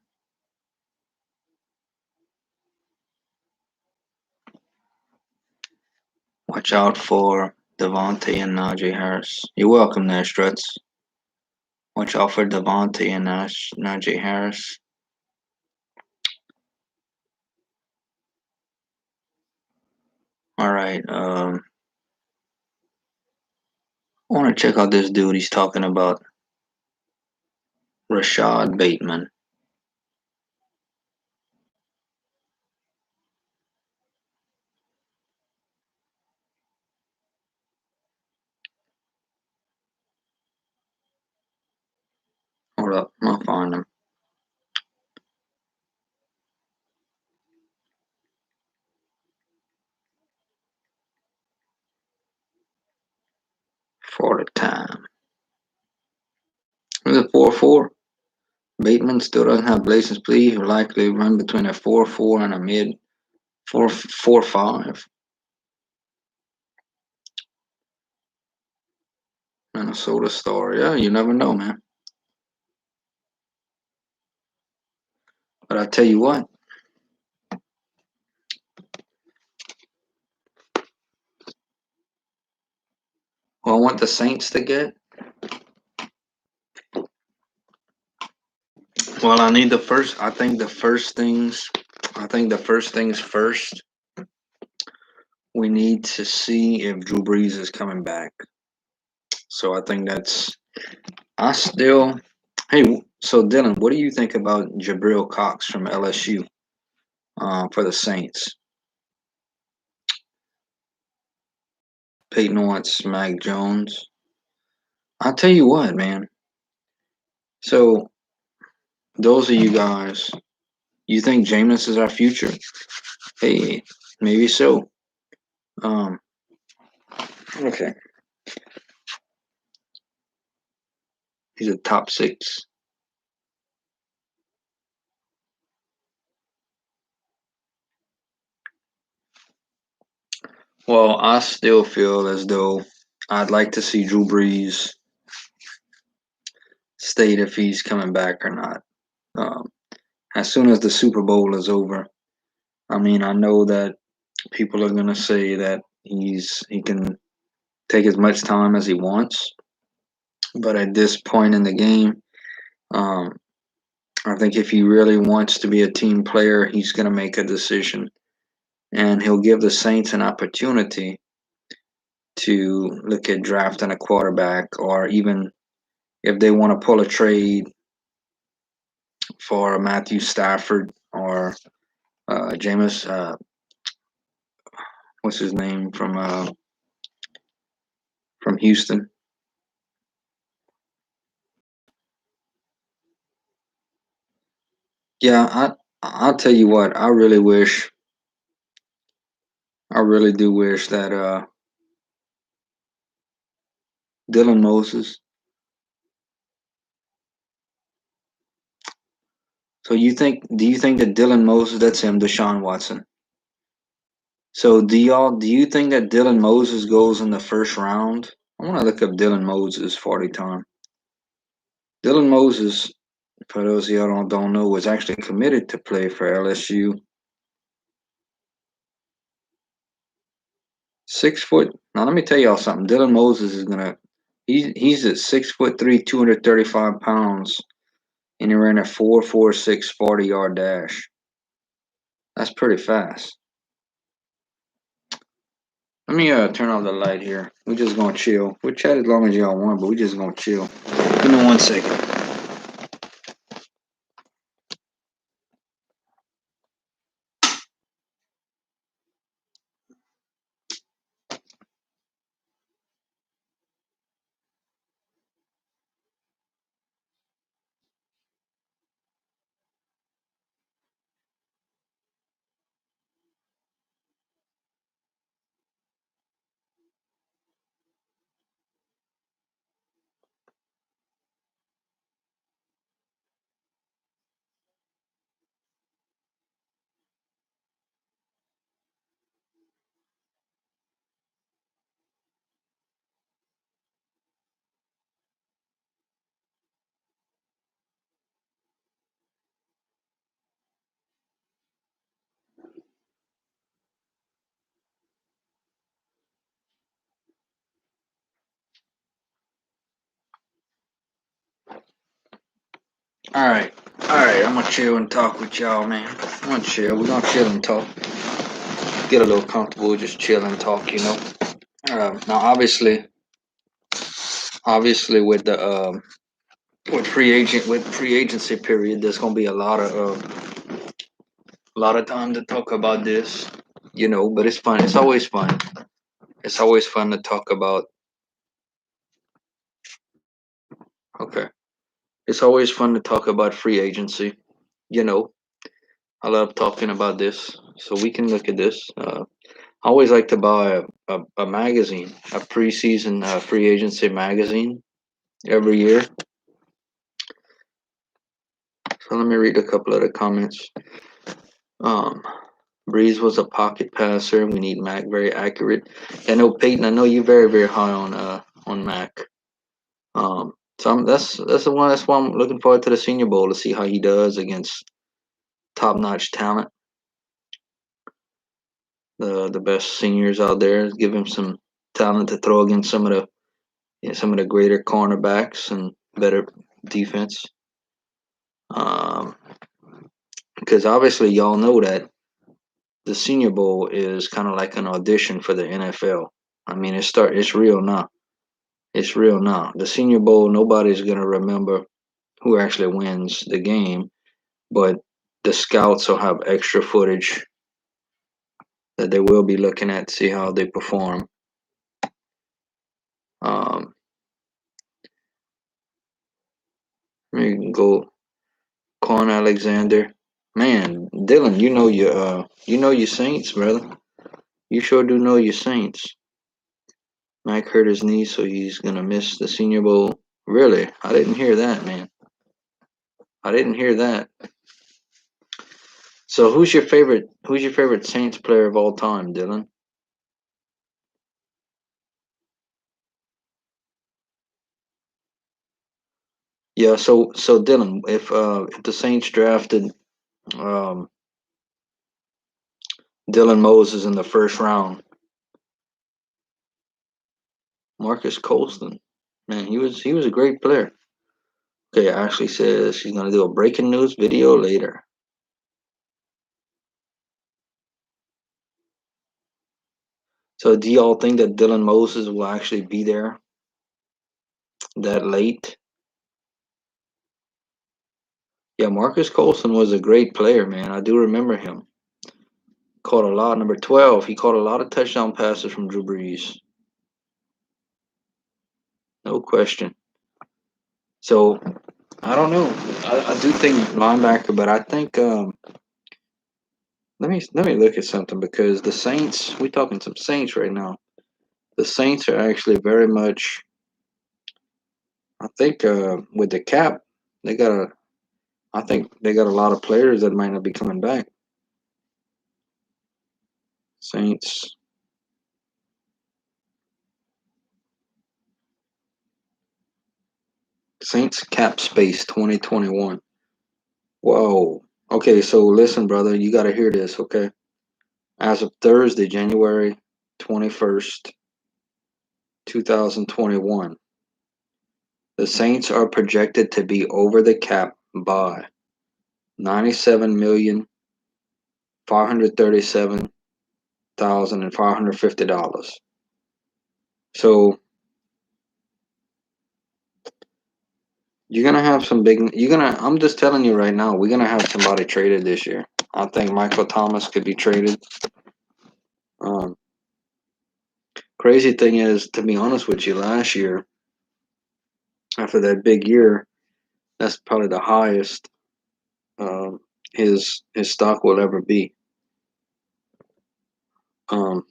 Watch out for Devontae and Najee Harris. You're welcome there, Struts. Watch out for Devontae and Najee Harris. All right. I want to check out this dude. He's talking about Rashad Bateman. Hold up, I'll find him. For the time. Is it 4-4? Bateman still doesn't have Blazen's plea. He'll likely run between a 4-4 and a mid 4-5. Minnesota Star. Yeah, you never know, man. But I tell you what, who I want the Saints to get. Well, I need the first. I think the first things first. We need to see if Drew Brees is coming back. So I think that's. I still. Hey, so Dylan, what do you think about Jabril Cox from LSU for the Saints? Peyton wants Mac Jones. I'll tell you what, man. So those of you guys, you think Jameis is our future? Hey, maybe so. Okay. He's a top 6. Well, I still feel as though I'd like to see Drew Brees state if he's coming back or not. Um, as soon as the Super Bowl is over, I mean, I know that people are gonna say that he can take as much time as he wants, but at this point in the game, um, I think if he really wants to be a team player, he's gonna make a decision, and he'll give the Saints an opportunity to look at drafting a quarterback, or even if they want to pull a trade for Matthew Stafford or Jameis, what's his name from Houston. Yeah, I'll tell you what. I really do wish that Dylan Moses. So do you think that Dylan Moses, that's him, Deshaun Watson. So do you think that Dylan Moses goes in the first round? I want to look up Dylan Moses 40 time. Dylan Moses, for those of y'all don't know, was actually committed to play for LSU. 6 foot. Now let me tell y'all something. Dylan Moses is gonna. He's at 6'3", 235 pounds, and he ran a 4.46 40-yard dash. That's pretty fast. Let me turn off the light here. We're just gonna chill. We'll chat as long as y'all want, but we're just gonna chill. Give me 1 second. Alright. Alright, I'm gonna chill and talk with y'all, man. I'm gonna chill. We're gonna chill and talk. Get a little comfortable, just chill and talk, you know. Now obviously with the with free agency period, there's gonna be a lot of time to talk about this, you know, but it's fun. It's always fun. It's always fun to talk about. Okay. It's always fun to talk about free agency. You know, I love talking about this. So we can look at this. I always like to buy a magazine, a preseason free agency magazine every year. So let me read a couple of the comments. Um, Breeze was a pocket passer. We need Mac very accurate. I know Peyton. I know you're very high on Mac. That's the one. That's why I'm looking forward to the Senior Bowl to see how he does against top notch talent. The best seniors out there. Give him some talent to throw against some of the greater cornerbacks and better defense. Um, because obviously y'all know that the Senior Bowl is kind of like an audition for the NFL. I mean, it's real now. It's real now. The Senior Bowl, nobody's gonna remember who actually wins the game, but the scouts will have extra footage that they will be looking at to see how they perform. Um, you can go Quan Alexander. Man, Dylan, you know your Saints, brother. You sure do know your Saints. Mike hurt his knee, so he's gonna miss the Senior Bowl. Really? I didn't hear that, man. I didn't hear that. So who's your favorite? Who's your favorite Saints player of all time, Dylan? Yeah. So Dylan, if the Saints drafted um, Dylan Moses in the first round, Marcus Colston, man, he was a great player. Okay, Ashley says she's gonna do a breaking news video later. So do y'all think that Dylan Moses will actually be there that late? Yeah, Marcus Colston was a great player, man. I do remember him. Caught a lot. Number 12, he caught a lot of touchdown passes from Drew Brees. No question. So I don't know. I do think linebacker, but I think let me look at something because the Saints. We talking some Saints right now. The Saints are actually very much. I think with the cap, they got a. I think they got a lot of players that might not be coming back. Saints. Saints cap space 2021. Whoa. Okay, so listen, brother, you got to hear this, okay? As of Thursday, January 21st, 2021, the Saints are projected to be over the cap by 97,537,550 dollars. So you're gonna have some big. You're gonna. I'm just telling you right now. We're gonna have somebody traded this year. I think Michael Thomas could be traded. Um, Crazy thing is, to be honest with you, last year after that big year, that's probably the highest um, his stock will ever be. Um,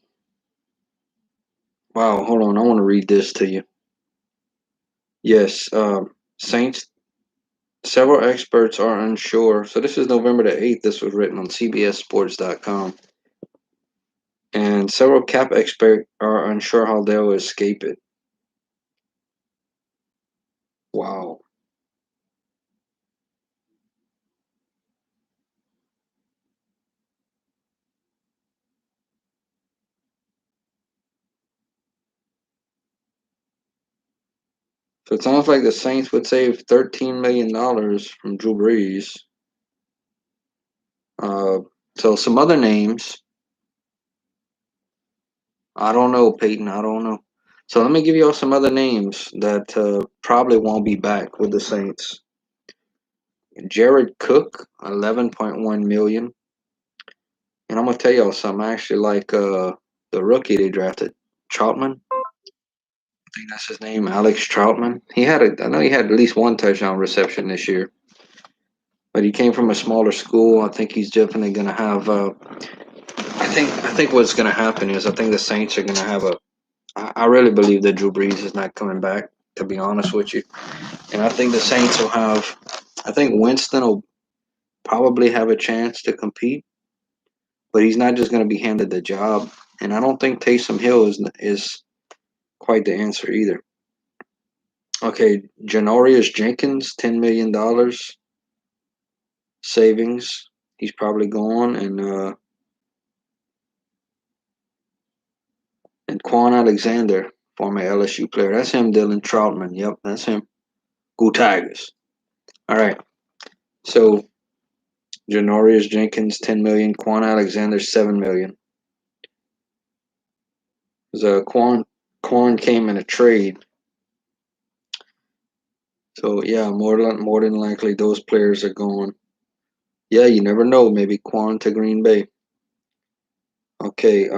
wow, hold on, I want to read this to you. Yes, Saints. Several experts are unsure. So this is November the 8th. This was written on CBSSports.com. And several cap experts are unsure how they'll escape it. Wow. So it sounds like the Saints would save $13 million from Drew Brees. So some other names. I don't know, Peyton. I don't know. So let me give you all some other names that probably won't be back with the Saints. Jared Cook, 11.1 million. And I'm gonna tell y'all something. I actually like the rookie they drafted, Troutman. I think that's his name, Alex Troutman. I know he had at least one touchdown reception this year, but he came from a smaller school. I think he's definitely gonna have. I think what's gonna happen is I think the Saints are gonna have a. I really believe that Drew Brees is not coming back. To be honest with you, and I think the Saints will have. I think Winston will probably have a chance to compete, but he's not just going to be handed the job. And I don't think Taysom Hill is quite the answer either. Okay, Janorius Jenkins, $10 million savings. He's probably gone, and Quan Alexander, former LSU player. That's him. Dylan Troutman. Yep, that's him. Go Tigers. All right. So Janorius Jenkins, 10 million. Quan Alexander, 7 million. So Quan came in a trade. So yeah, more than likely those players are gone. Yeah, you never know. Maybe Quan to Green Bay. Okay.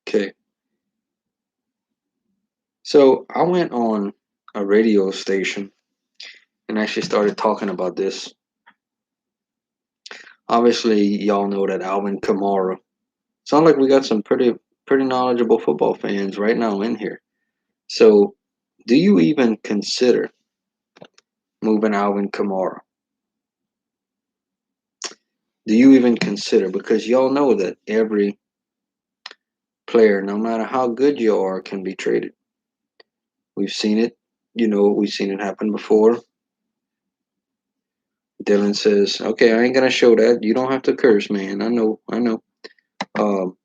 Okay. So I went on a radio station and actually started talking about this. Obviously, y'all know that Alvin Kamara. Sounds like we got some pretty knowledgeable football fans right now in here. So, do you even consider moving Alvin Kamara? Do you even consider? Because y'all know that every player, no matter how good you are, can be traded. We've seen it. We've seen it happen before. Dylan says, "Okay, I ain't gonna show that. You don't have to curse, man. I know, I know." Well,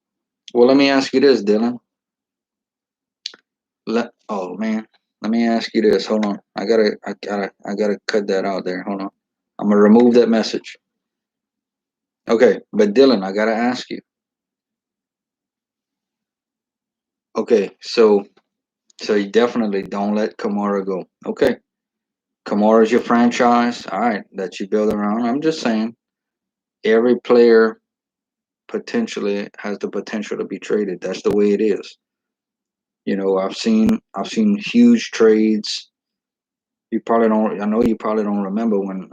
let me ask you this, Dylan. Oh man, let me ask you this. Hold on, I gotta cut that out there. Hold on, I'm gonna remove that message. Okay, but Dylan, I gotta ask you. Okay, so you definitely don't let Kamara go. Okay, Kamara's your franchise. All right, that you build around. I'm just saying, every player potentially has the potential to be traded. That's the way it is. I've seen huge trades. You probably don't. I know you probably don't remember when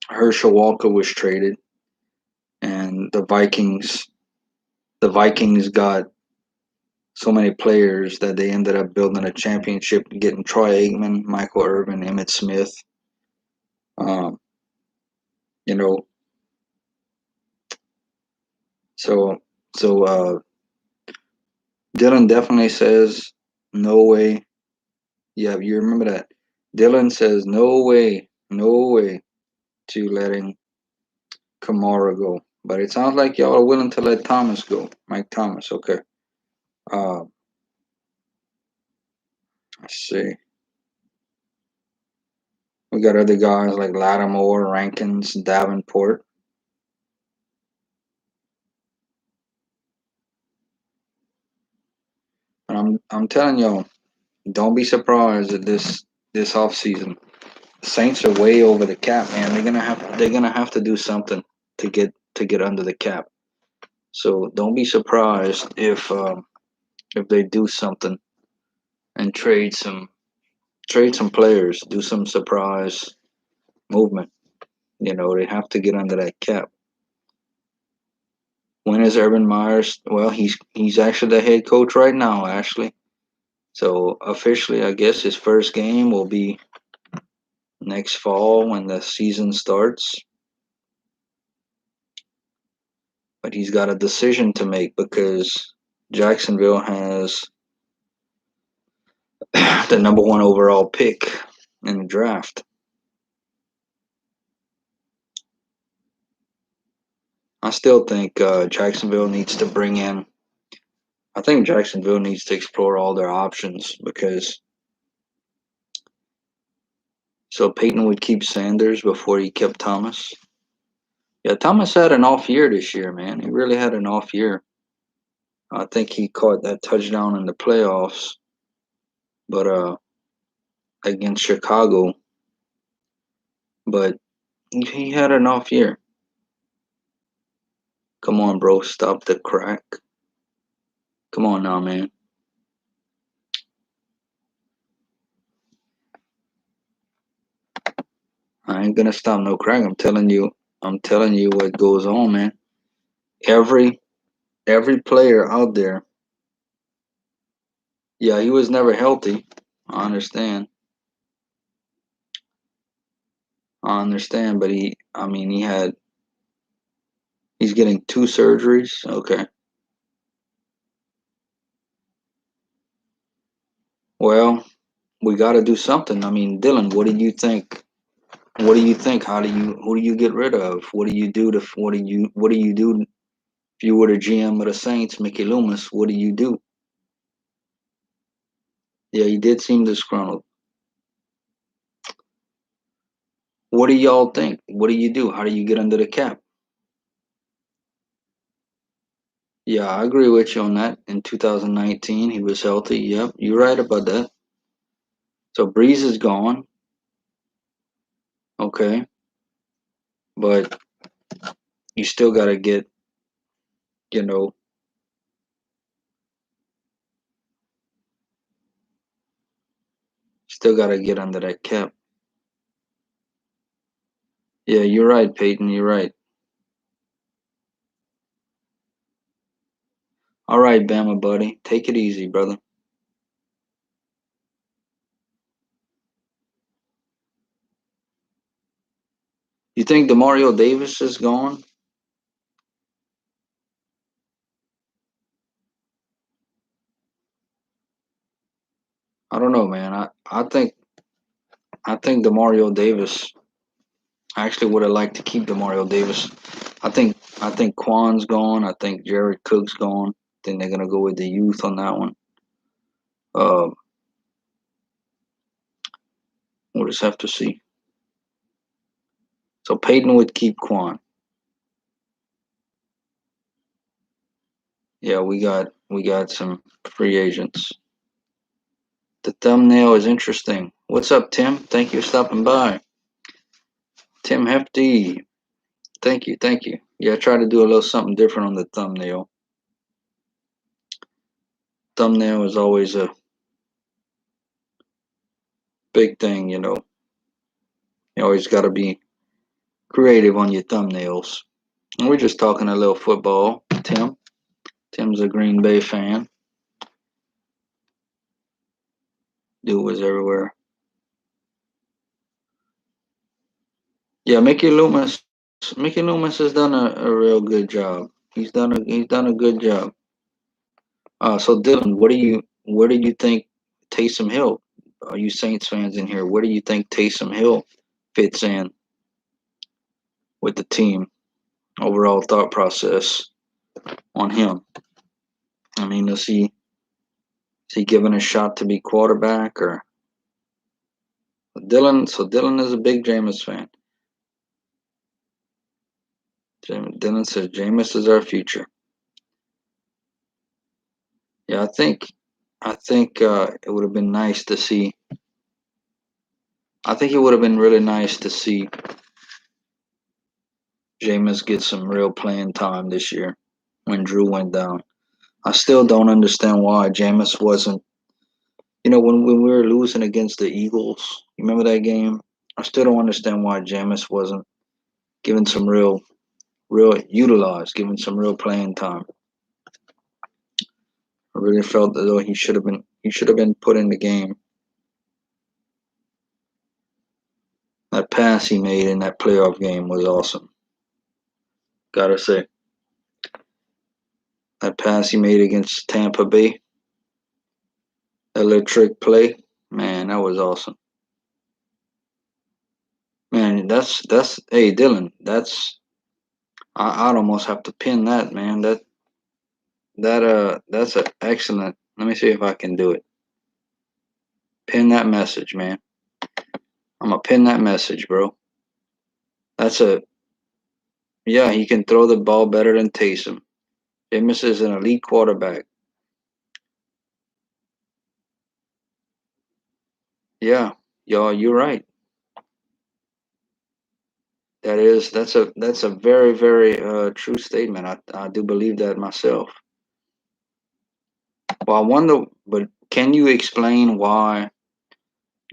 Herschel Walker was traded, and the Vikings got so many players that they ended up building a championship, getting Troy Aikman, Michael Irvin, Emmitt Smith. Um, you know, so so Dylan definitely says no way. Yeah, you remember that. Dylan says no way to letting Kamara go. But it sounds like y'all are willing to let Thomas go. Mike Thomas, okay. Uh, let's see. We got other guys like Lattimore, Rankins, Davenport. And I'm telling y'all, don't be surprised at this offseason. Saints are way over the cap, man. They're gonna have to do something to get under the cap. So don't be surprised if they do something and trade some players, do some surprise movement. They have to get under that cap. When is Urban Myers? Well, he's actually the head coach right now, actually. So officially, I guess his first game will be next fall when the season starts. But he's got a decision to make because Jacksonville has the number one overall pick in the draft. I still think Jacksonville needs to bring in I think Jacksonville needs to explore all their options because so Peyton would keep Sanders before he kept Thomas. Yeah, Thomas had an off year this year, man. He really had an off year. I think he caught that touchdown in the playoffs, but against Chicago, but he had an off year. Come on, bro, stop the crack. Come on now, man. I ain't gonna stop no crack. I'm telling you what goes on, man. Every every player out there, yeah, he was never healthy. I understand. I understand, but I mean, he's getting 2 surgeries. Okay. Well, we got to do something. I mean, Dylan, what do you think? What do you think? Who do you get rid of? What do you do if you were the GM of the Saints, Mickey Loomis? What do you do? Yeah, he did seem disgruntled. What do y'all think? What do you do? How do you get under the cap? Yeah, I agree with you on that. In 2019, he was healthy. Yep, you're right about that. So Breeze is gone. Okay, but you still got to get, you know, still got to get under that cap. Yeah, you're right, Peyton. You're right. All right, Bama buddy, take it easy, brother. You think Demario Davis is gone? I don't know, man. I think Demario Davis. I actually would have liked to keep Demario Davis. I think Quan's gone. I think Jared Cook's gone. I think they're gonna go with the youth on that one. Uh, we'll just have to see. So Peyton would keep Quan. Yeah, we got some free agents. The thumbnail is interesting. What's up, Tim? Thank you for stopping by. Tim Hefty. Thank you, thank you. Yeah, I try to do a little something different on the thumbnail. Thumbnail is always a big thing, you know. You always got to be creative on your thumbnails. And we're just talking a little football. Tim's a Green Bay fan. Dude was everywhere. Yeah, Mickey Loomis has done a real good job. He's done a good job. So Dylan, where do you think Taysom Hill? Are you Saints fans in here? Where do you think Taysom Hill fits in with the team? Overall thought process on him. I mean, is he given a shot to be quarterback or Dylan? So Dylan is a big Jameis fan. Dylan says Jameis is our future. Yeah, I think it would have been nice to see. I think it would have been really nice to see Jameis get some real playing time this year when Drew went down. I still don't understand why Jameis wasn't. When we were losing against the Eagles, you remember that game? I still don't understand why Jameis wasn't given some real utilized, given some real playing time. I really felt as though he should have been put in the game. That pass he made in that playoff game was awesome. Gotta say, that pass he made against Tampa Bay, that little trick play, man, that was awesome. Man, that's hey Dylan, I'd almost have to pin that, man. that's an excellent. Let me see if I can do it. Pin that message, man. I'm gonna pin that message, bro. That's a Yeah. He can throw the ball better than Taysom. Jameis is an elite quarterback. Yeah, y'all, you're right. That's a very very true statement. I do believe that myself. Well, I wonder, but can you explain why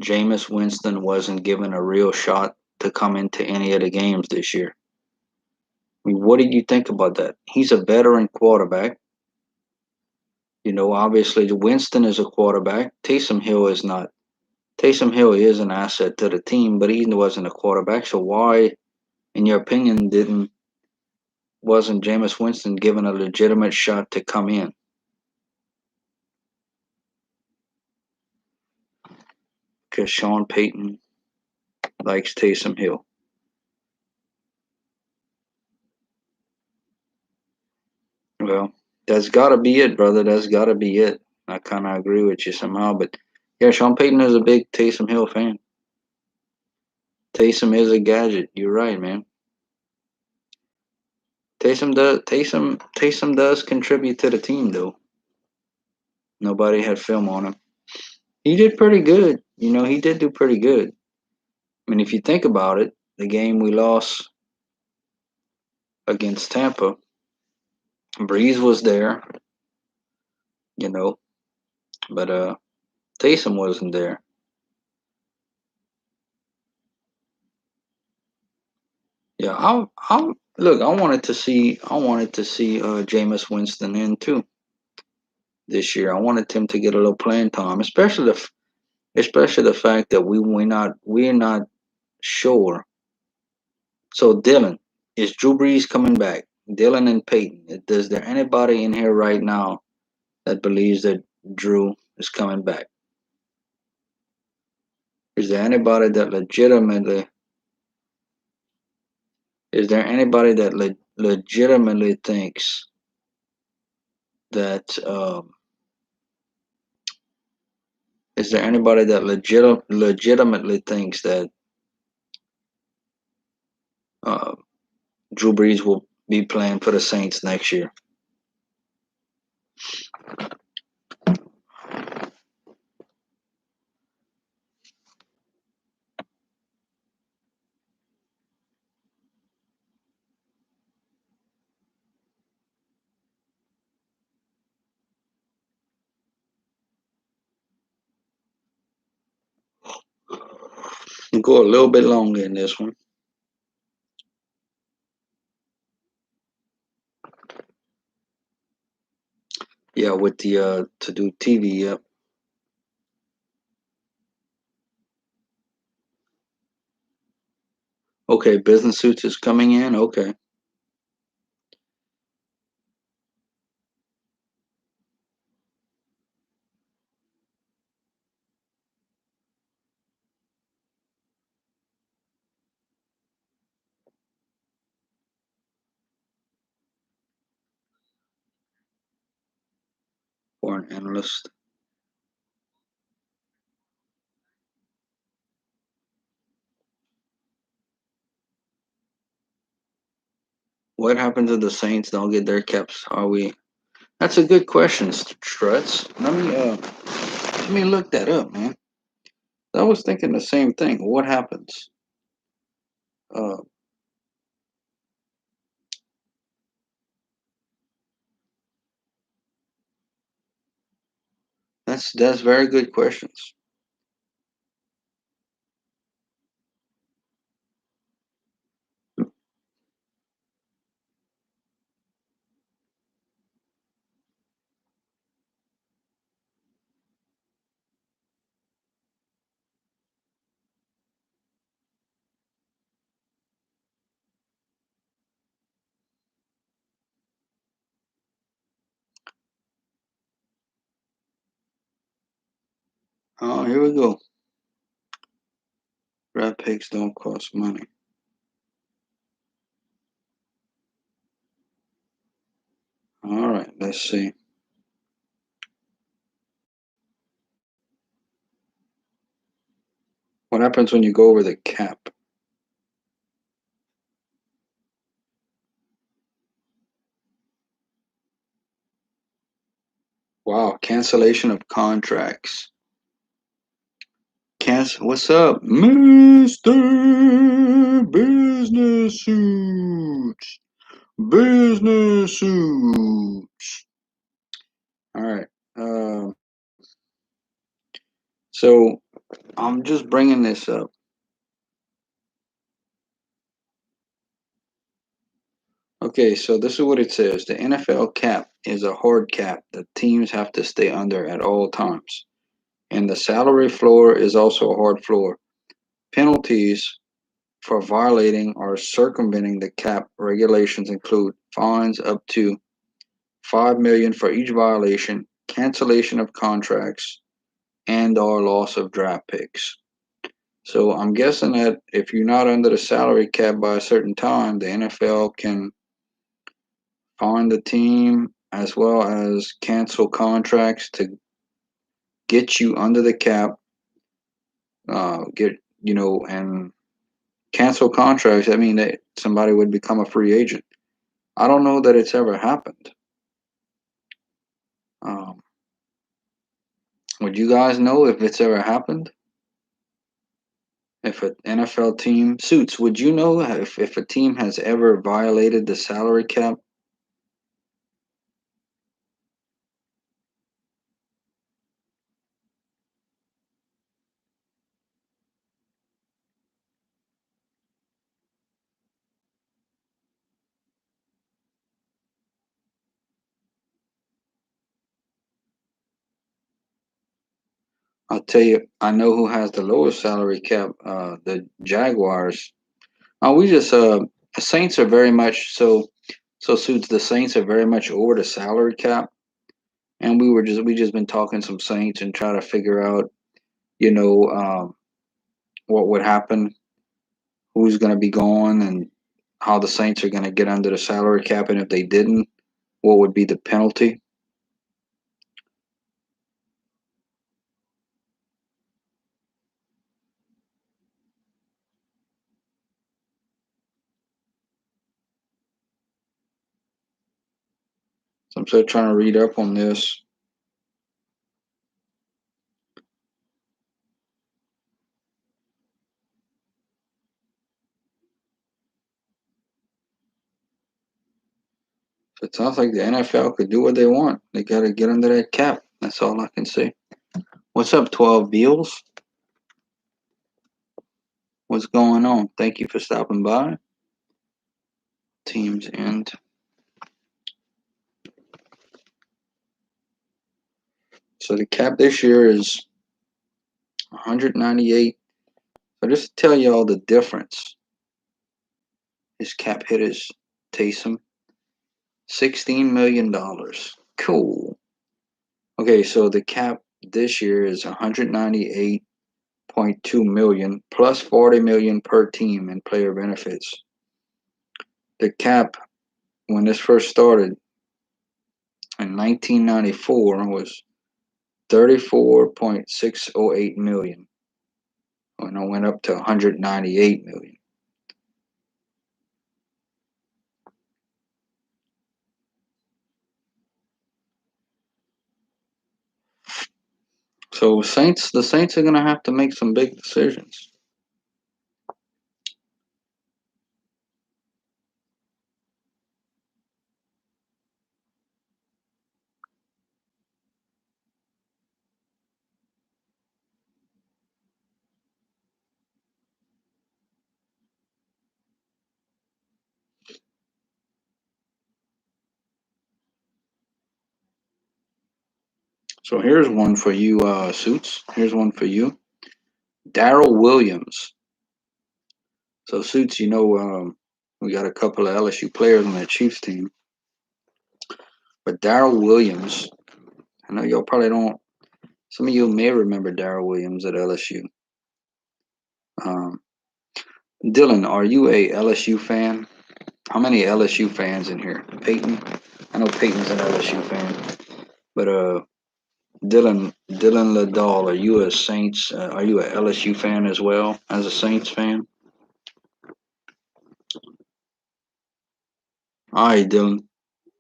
Jameis Winston wasn't given a real shot to come into any of the games this year? I mean, what do you think about that? He's a veteran quarterback. Obviously, Winston is a quarterback. Taysom Hill is not. Taysom Hill is an asset to the team, but he wasn't a quarterback. So why, in your opinion, didn't wasn't Jameis Winston given a legitimate shot to come in? Because Sean Payton likes Taysom Hill. Well, that's got to be it, brother. That's got to be it. I kind of agree with you somehow, but yeah, Sean Payton is a big Taysom Hill fan. Taysom is a gadget. You're right, man. Taysom does contribute to the team though. Nobody had film on him. He did pretty good. He did do pretty good. I mean, if you think about it, the game we lost against Tampa, Breeze was there, you know, but Taysom wasn't there. Yeah, I look. I wanted to see Jameis Winston in too this year. I wanted him to get a little playing time, especially the fact that we're not sure. So Dylan, is Drew Brees coming back? Dylan and Peyton. Is there anybody in here right now that believes that Drew is coming back? Is there anybody that legitimately is there anybody that legitimately thinks that is there anybody that legitimately thinks that uh, Drew Brees will be playing for the Saints next year? Go a little bit longer in this one. Yeah, with the to do TV. Yep. Okay, business suits is coming in. Okay, for an analyst. What happened to the Saints? Don't get their caps? Are we? That's a good question, Struts. Let me look that up, man. I was thinking the same thing. What happens? Uh, that's very good questions. Oh, here we go. Draft picks don't cost money. All right, let's see. What happens when you go over the cap? Wow, cancellation of contracts. What's up, Mr. Business Suits? Business Suits. All right. Um, so I'm just bringing this up. Okay, so this is what it says. The NFL cap is a hard cap that teams have to stay under at all times. And the salary floor is also a hard floor. Penalties for violating or circumventing the cap regulations include fines up to 5 million for each violation, cancellation of contracts, and or loss of draft picks. So I'm guessing that if you're not under the salary cap by a certain time, the NFL can fine the team as well as cancel contracts to get you under the cap. Get and cancel contracts. I mean that somebody would become a free agent. I don't know that it's ever happened. Um, would you guys know if it's ever happened? If an NFL team suits, would you know if a team has ever violated the salary cap? I'll tell you, I know who has the lowest salary cap. The Jaguars. We just the Saints are very much so. So suits the Saints are very much over the salary cap, and we just been talking some Saints and try to figure out, you know, what would happen, who's going to be gone, and how the Saints are going to get under the salary cap, and if they didn't, what would be the penalty? So I'm still trying to read up on this. It sounds like the NFL could do what they want. They got to get under that cap. That's all I can say. What's up, 12 Beals? What's going on? Thank you for stopping by. Teams end. So the cap this year is 198. So just to tell you all the difference, his cap hit is Taysom, $16 million. Cool. Okay, so the cap this year is 198.2 million plus 40 million per team in player benefits. The cap when this first started in 1994 was 34.608 million. When it went up to 198 million. So the Saints are going to have to make some big decisions. So here's one for you, Suits. Here's one for you. Darrell Williams. So Suits, we got a couple of LSU players on that Chiefs team. But Darrell Williams, I know y'all probably don't, some of you may remember Darrell Williams at LSU. Um, Dylan, are you a LSU fan? How many LSU fans in here? Peyton? I know Peyton's an LSU fan, but Dylan Ladall, are you a Saints? Are you a LSU fan as well as a Saints fan? All right, Dylan.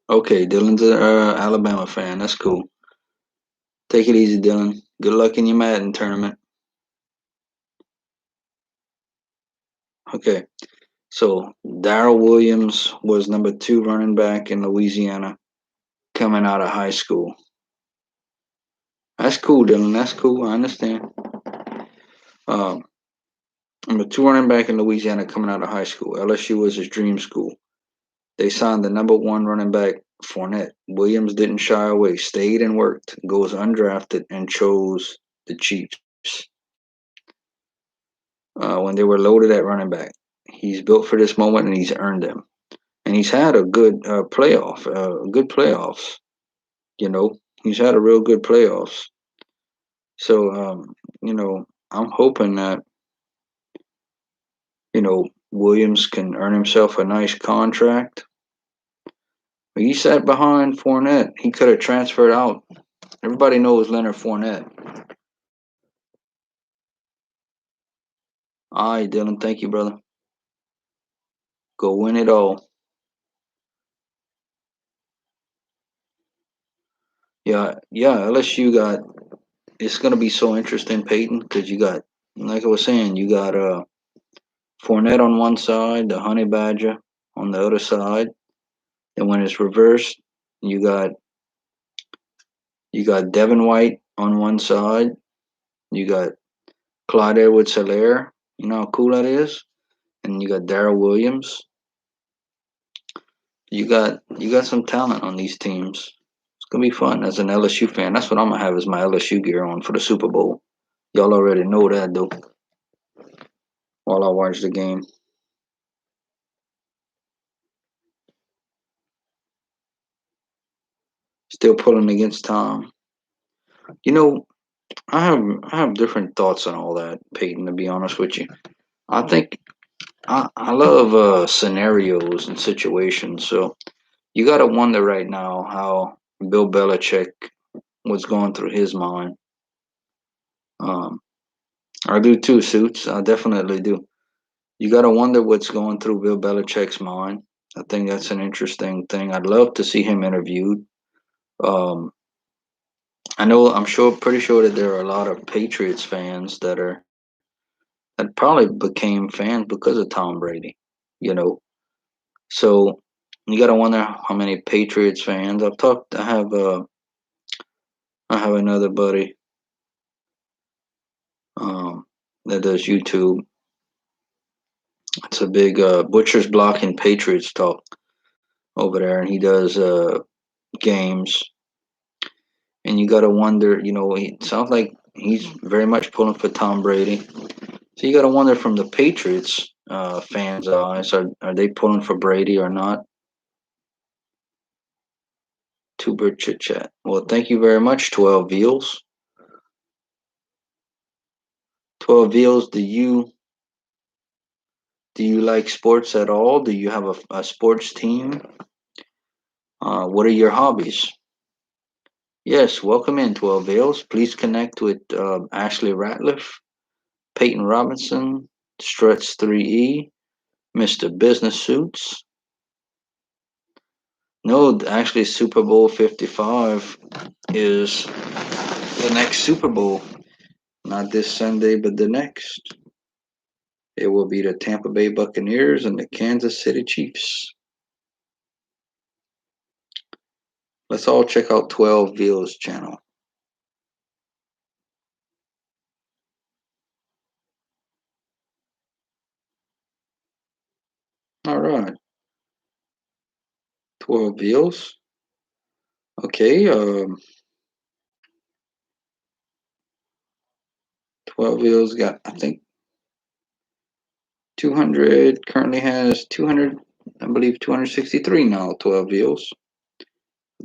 Okay, Dylan's a Alabama fan. That's cool. Take it easy, Dylan. Good luck in your Madden tournament. Okay, so Darrell Williams was number 2 running back in Louisiana coming out of high school. That's cool, Dylan. That's cool. I understand. Um, number 2 running back in Louisiana coming out of high school. LSU was his dream school. They signed the number 1 running back, Fournette. Williams didn't shy away, stayed and worked, goes undrafted, and chose the Chiefs when they were loaded at running back. He's built for this moment, and he's earned them. And he's had a good good playoffs. You know, he's had a real good playoffs. So, I'm hoping that Williams can earn himself a nice contract. He sat behind Fournette. He could have transferred out. Everybody knows Leonard Fournette. All right, Dylan. Thank you, brother. Go win it all. Yeah, yeah. LSU got. It's gonna be so interesting, Peyton, because you got, like I was saying, you got Fournette on one side, the Honey Badger on the other side, and when it's reversed, you got Devin White on one side, you got Clyde Edwards-Helaire. You know how cool that is, and you got Darrell Williams. You got some talent on these teams. It's gonna be fun as an LSU fan. That's what I'm gonna have as my LSU gear on for the Super Bowl. Y'all already know that though. While I watch the game, still pulling against Tom. You know, I have different thoughts on all that, Peyton. To be honest with you, I think I love scenarios and situations. So you got to wonder right now how Bill Belichick was going through his mind. Um, I do too, Suits. I definitely do. You got to wonder what's going through Bill Belichick's mind. I think that's an interesting thing. I'd love to see him interviewed. Um, I'm sure, pretty sure that there are a lot of Patriots fans that probably became fans because of Tom Brady. You know, so you got to wonder how many Patriots fans. I have another buddy um, that does YouTube. It's a big Butcher's Block and Patriots talk over there, and he does games. And you got to wonder, it sounds like he's very much pulling for Tom Brady. So you got to wonder from the Patriots fans' eyes, are they pulling for Brady or not? Two bird chit chat. Well, thank you very much, 12 Veals. 12 Veals, do you like sports at all? Do you have a sports team? What are your hobbies? Yes, welcome in, 12 Veils. Please connect with Ashley Ratliff, Peyton Robinson, Struts 3E, Mr. Business Suits. No, actually, Super Bowl 55 is the next Super Bowl. Not this Sunday, but the next. It will be the Tampa Bay Buccaneers and the Kansas City Chiefs. Let's all check out 12 Veals channel. All right. 12 Veals. Okay. 12 Veals got, I think, 200, currently has 200, I believe 263 now, 12 Veals.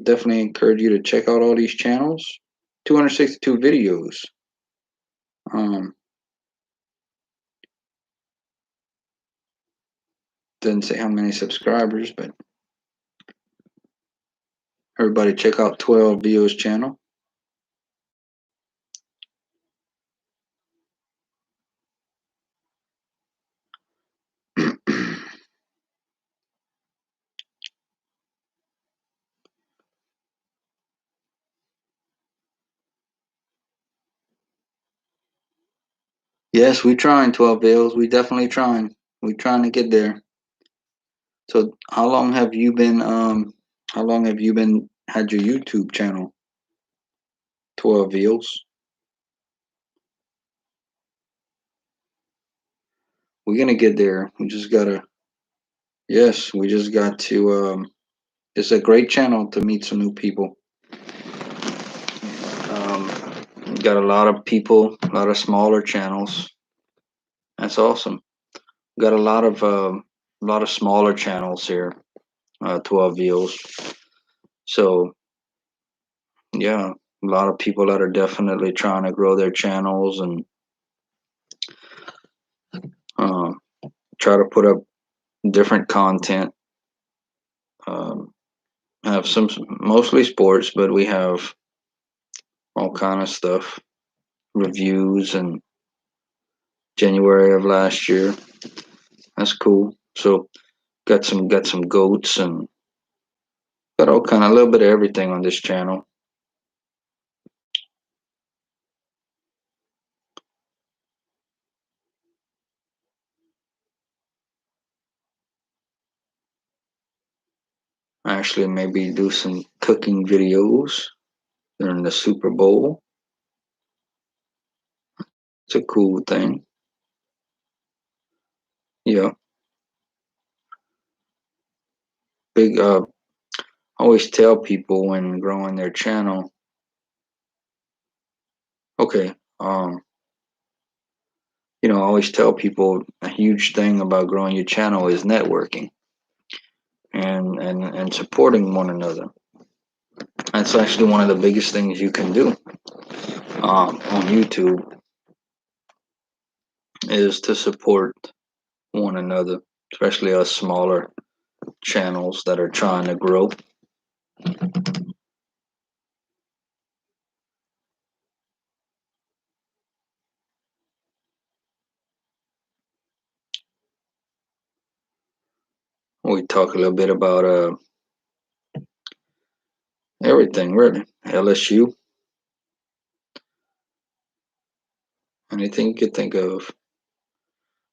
Definitely encourage you to check out all these channels. 262 videos. Um, Didn't say how many subscribers, but everybody check out 12 Vio's channel. Yes, we trying 12 Vios. We definitely trying. We trying to get there. So how long have you been had your YouTube channel? 12 Vios. We're gonna get there. We just gotta yes, we just got to it's a great channel to meet some new people. Um got a lot of people, a lot of smaller channels. That's awesome. Got a lot of smaller channels here, 12 Vios. So yeah, a lot of people that are definitely trying to grow their channels and uh, try to put up different content. Um, have some mostly sports, but we have all kind of stuff, reviews and January of last year. That's cool. So got some goats and got all kind of a little bit of everything on this channel. Actually, maybe do some cooking videos during the Super Bowl. It's a cool thing. Yeah, big. I always tell people when growing their channel. Okay. I always tell people a huge thing about growing your channel is networking and supporting one another. That's actually one of the biggest things you can do on YouTube is to support one another, especially us smaller channels that are trying to grow. We talk a little bit about everything really. LSU, anything you could think of.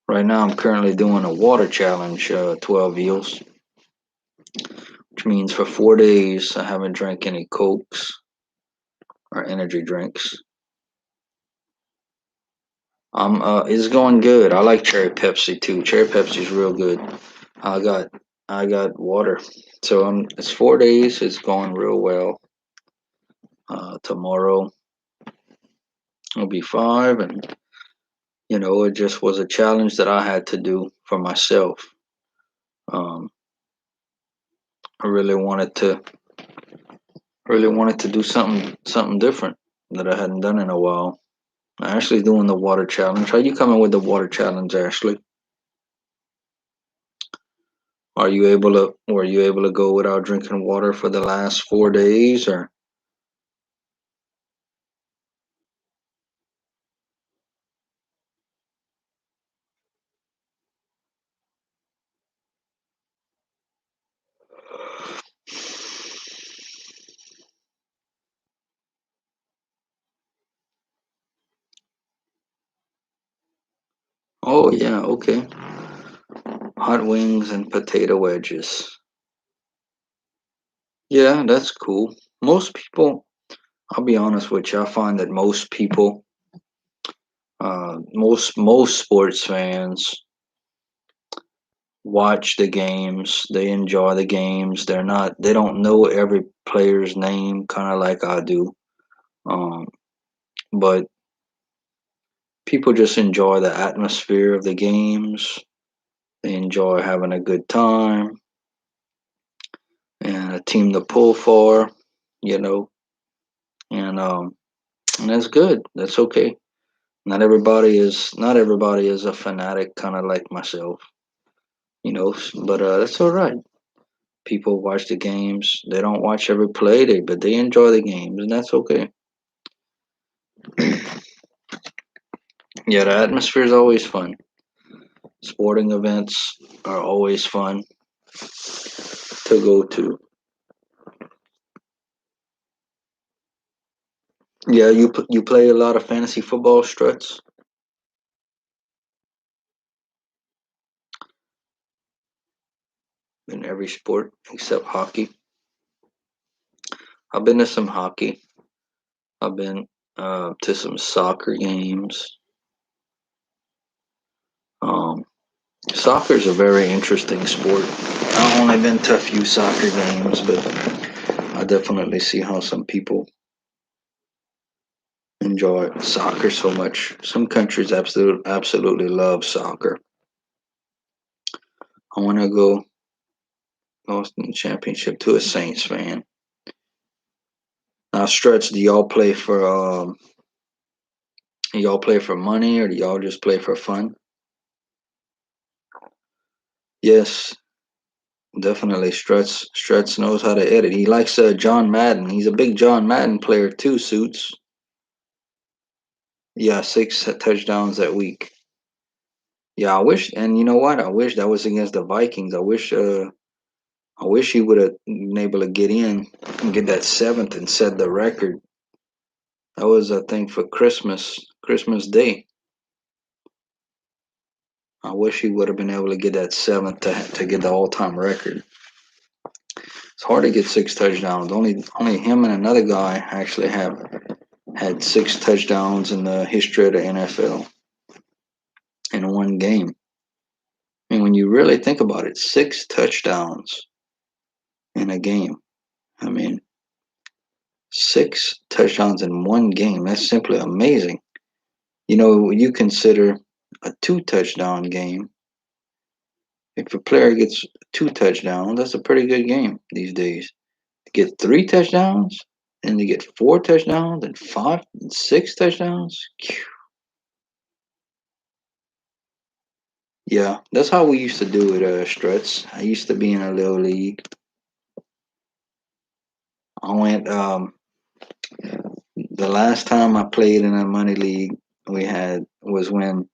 Right now, I'm currently doing a water challenge, 12 eels, which means for 4 days I haven't drank any Cokes or energy drinks. It's going good. I like cherry Pepsi too. Cherry Pepsi's real good. I got I got water. So it's 4 days. It's going real well. Tomorrow will be five, and it just was a challenge that I had to do for myself. Um, I really wanted to do something different that I hadn't done in a while. Ashley's doing the water challenge. How you coming with the water challenge, Ashley? Were you able to go without drinking water for the last 4 days or? Oh yeah, okay. Hot wings and potato wedges. Yeah, that's cool. Most people, I'll be honest with you, I find that most people, most sports fans watch the games. They enjoy the games. They don't know every player's name, kind of like I do. Um, but people just enjoy the atmosphere of the games. They enjoy having a good time and a team to pull for, you know, and that's good. That's okay. Not everybody is a fanatic, kind of like myself. But that's all right. People watch the games. They don't watch every play, but they enjoy the games, and that's okay. Yeah, the atmosphere is always fun. Sporting events are always fun to go to. Yeah, you play a lot of fantasy football, Struts, in every sport except hockey. I've been to some hockey. I've been to some soccer games. Um, Soccer is a very interesting sport. I've only been to a few soccer games, but I definitely see how some people enjoy soccer so much. Some countries absolutely love soccer. I want to go lost in the championship to a Saints fan. Now, Struts, do y'all play for money or do y'all just play for fun? Yes, definitely. Struts knows how to edit. He likes John Madden. He's a big John Madden player too. Suits. Yeah, 6 touchdowns that week. Yeah, I wish, and you know what? I wish that was against the Vikings. I wish he would have been able to get in and get that seventh and set the record. That was, I think, for Christmas Day. I wish he would have been able to get that seventh to get the all-time record. It's hard to get 6 touchdowns. Only him and another guy actually have had 6 touchdowns in the history of the NFL in one game. I mean, when you really think about it, 6 touchdowns in a game. I mean, 6 touchdowns in one game. That's simply amazing. You consider a 2 touchdown game. If a player gets 2 touchdowns, that's a pretty good game these days. To get 3 touchdowns and to get 4 touchdowns and 5 and 6 touchdowns. Yeah, that's how we used to do it, Struts. I used to be in a little league. I went the last time I played in a money league we had was when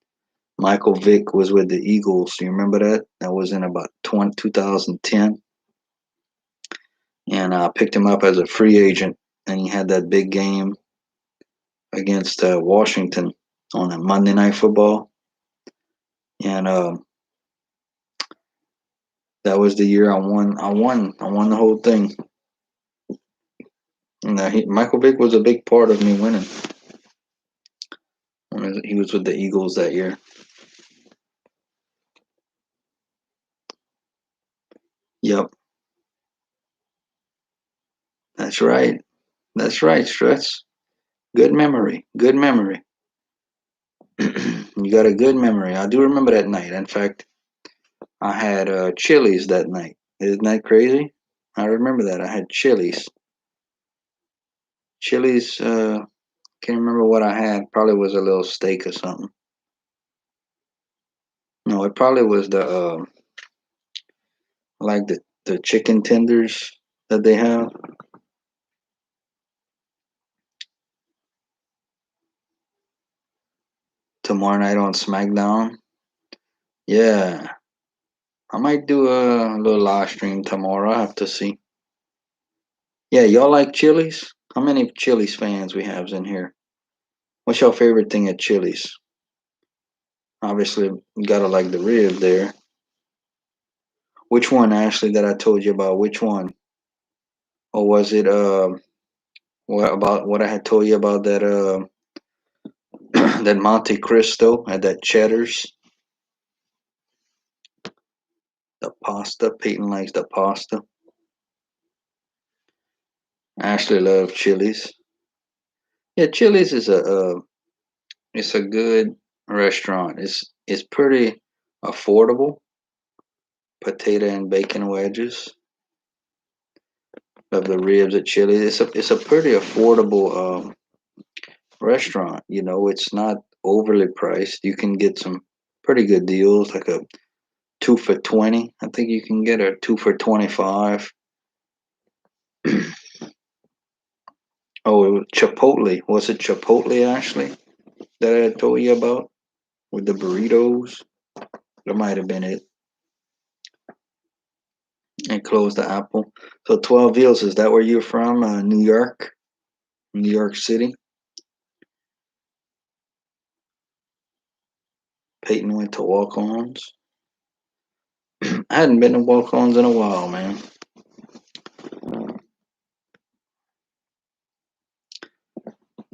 Michael Vick was with the Eagles. You remember that? That was in about 2010. And I picked him up as a free agent, and he had that big game against Washington on a Monday Night Football. And that was the year I won. I won the whole thing. And Michael Vick was a big part of me winning when he was with the Eagles that year. Yep, that's right. That's right, Stress. Good memory. Good memory. You got a good memory. I do remember that night. In fact, I had Chili's that night. Isn't that crazy? I remember that. I had Chili's. Chili's, can't remember what I had. Probably was a little steak or something. No, it probably was like the chicken tenders that they have. Tomorrow night on SmackDown. Yeah, I might do a little live stream tomorrow. I have to see. Yeah, y'all like Chili's? How many Chili's fans we have in here? What's your favorite thing at Chili's? Obviously, you gotta like the rib there. Which one, Ashley, that I told you about? Which one? Or was it what I had told you about that that Monte Cristo and that Cheddar's, the pasta. Peyton likes the pasta. Ashley loves Chili's. Yeah, Chili's is it's a good restaurant. It's pretty affordable. Potato and bacon wedges of the ribs at Chili's. It's a pretty affordable restaurant. It's not overly priced. You can get some pretty good deals, like a 2 for 20. I think you can get a 2 for 25. Oh, it was Chipotle. Was it Chipotle, Ashley, that I had told you about with the burritos? That might have been it. And closed the Apple. So 12 Wheels, is that where you're from? New York? New York City? Peyton went to walk-ons. I hadn't been to walk-ons in a while, man.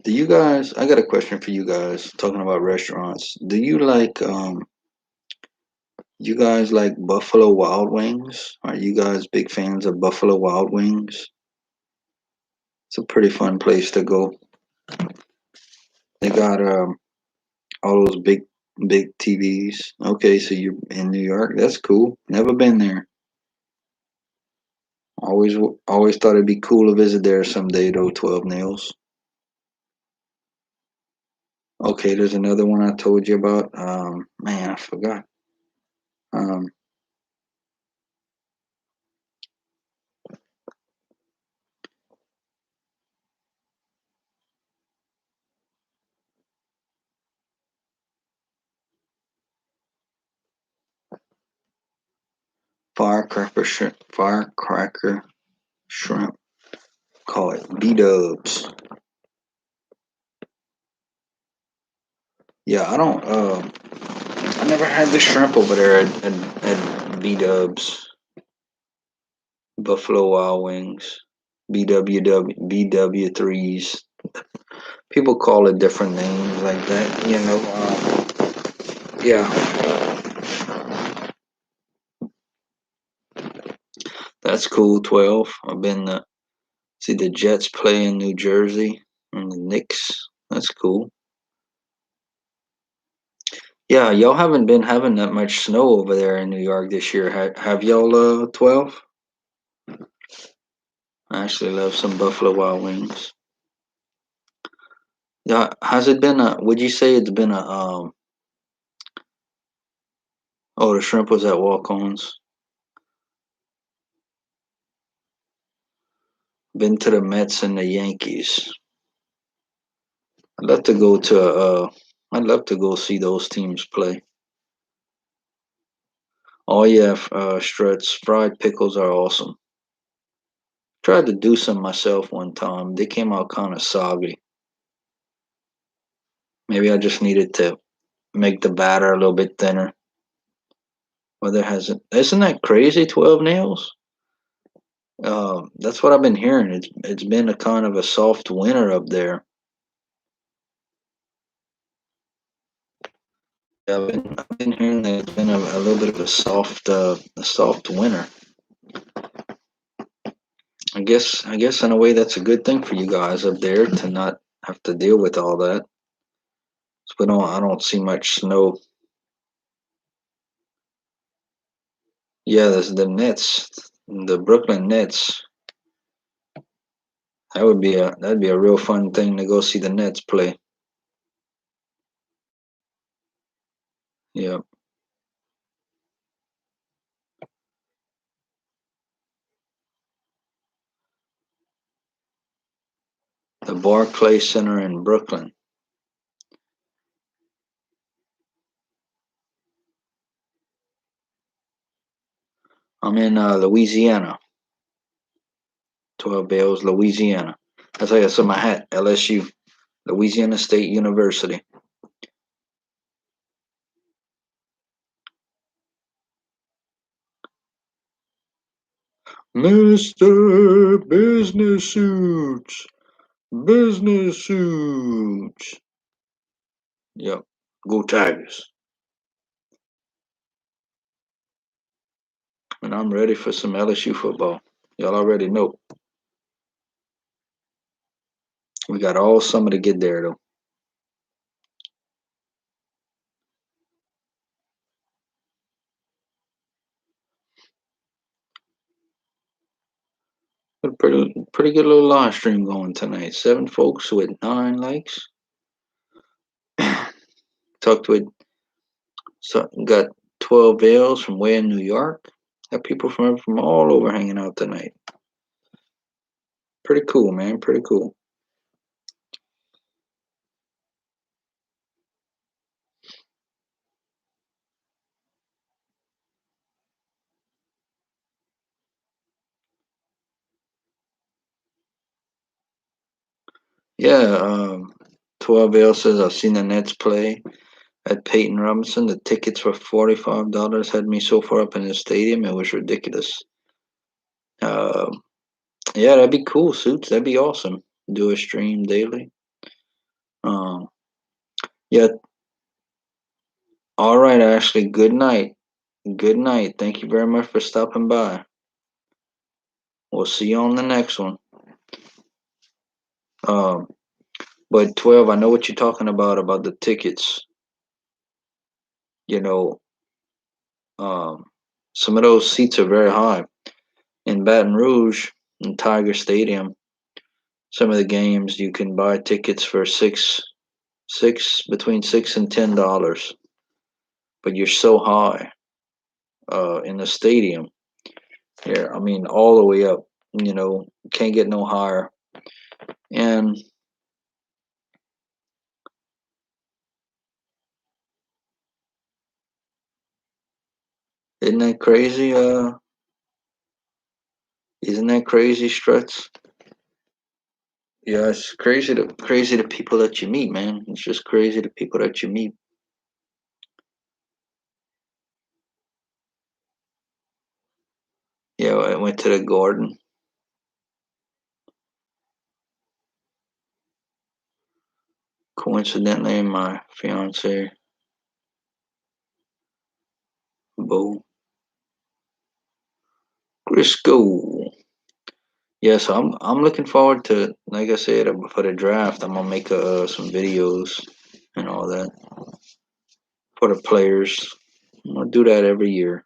Do you guys, I got a question for you guys, talking about restaurants. Do you like, you guys like Buffalo Wild Wings? Are you guys big fans of Buffalo Wild Wings? It's a pretty fun place to go. They got all those big TVs. Okay, so you're in New York. That's cool. Never been there. Always thought it'd be cool to visit there someday though, 12 Nails. Okay, there's another one I told you about. Man, I forgot. Um, Firecracker shrimp. Call it B-dubs. Yeah, I don't. I never had the shrimp over there at B-dubs. Buffalo Wild Wings. BW3s. People call it different names like that. Yeah, that's cool. 12. I've been to see the Jets play in New Jersey and the Knicks. That's cool. Yeah, y'all haven't been having that much snow over there in New York this year. Have y'all, 12? I actually love some Buffalo Wild Wings. Yeah, has it been would you say it's been oh, the shrimp was at walk-ons. Been to the Mets and the Yankees. I'd love to go to, I'd love to go see those teams play. Oh yeah, Struts. Fried pickles are awesome. Tried to do some myself one time. They came out kind of soggy. Maybe I just needed to make the batter a little bit thinner. Weather hasn't. Isn't that crazy? 12 nails. That's what I've been hearing. It's been a kind of a soft winter up there. Yeah, I've been hearing that it's been a little bit of a soft winter. I guess in a way that's a good thing for you guys up there to not have to deal with all that. So I don't see much snow. Yeah, there's the Nets, the Brooklyn Nets. That'd be a real fun thing to go see the Nets play. Yeah, the Barclays Center in Brooklyn. I'm in Louisiana, 12 Bells, Louisiana. That's like it's on my hat. LSU, Louisiana State University. Mr. Business Suits. Business Suits. Yep. Go Tigers. And I'm ready for some LSU football. Y'all already know. We got all summer to get there, though. Got a pretty good little live stream going tonight. 7 folks with 9 likes. Talked with, so got 12 Veils from way in New York. Got people from all over hanging out tonight. Pretty cool, man. Pretty cool. Yeah, 12 Veil says I've seen the Nets play at Peyton Robinson. The tickets were $45. Had me so far up in the stadium, it was ridiculous. Uh, yeah, that'd be cool, Suits. That'd be awesome. Do a stream daily. Um, yeah. All right, Ashley. Good night. Good night. Thank you very much for stopping by. We'll see you on the next one. Um, but 12, I know what you're talking about the tickets. You know, um, some of those seats are very high. In Baton Rouge, in Tiger Stadium, some of the games you can buy tickets for between $6 and $10, but you're so high in the stadium. Yeah, I mean all the way up. Can't get no higher. And isn't that crazy? Isn't that crazy, Struts? Yeah, it's crazy the people that you meet, man. It's just crazy the people that you meet. Yeah, I went to the garden. Coincidentally, my fiance, Bo Crisco. Yeah, so I'm looking forward to, like I said, for the draft. I'm gonna make some videos and all that for the players. I'm gonna do that every year.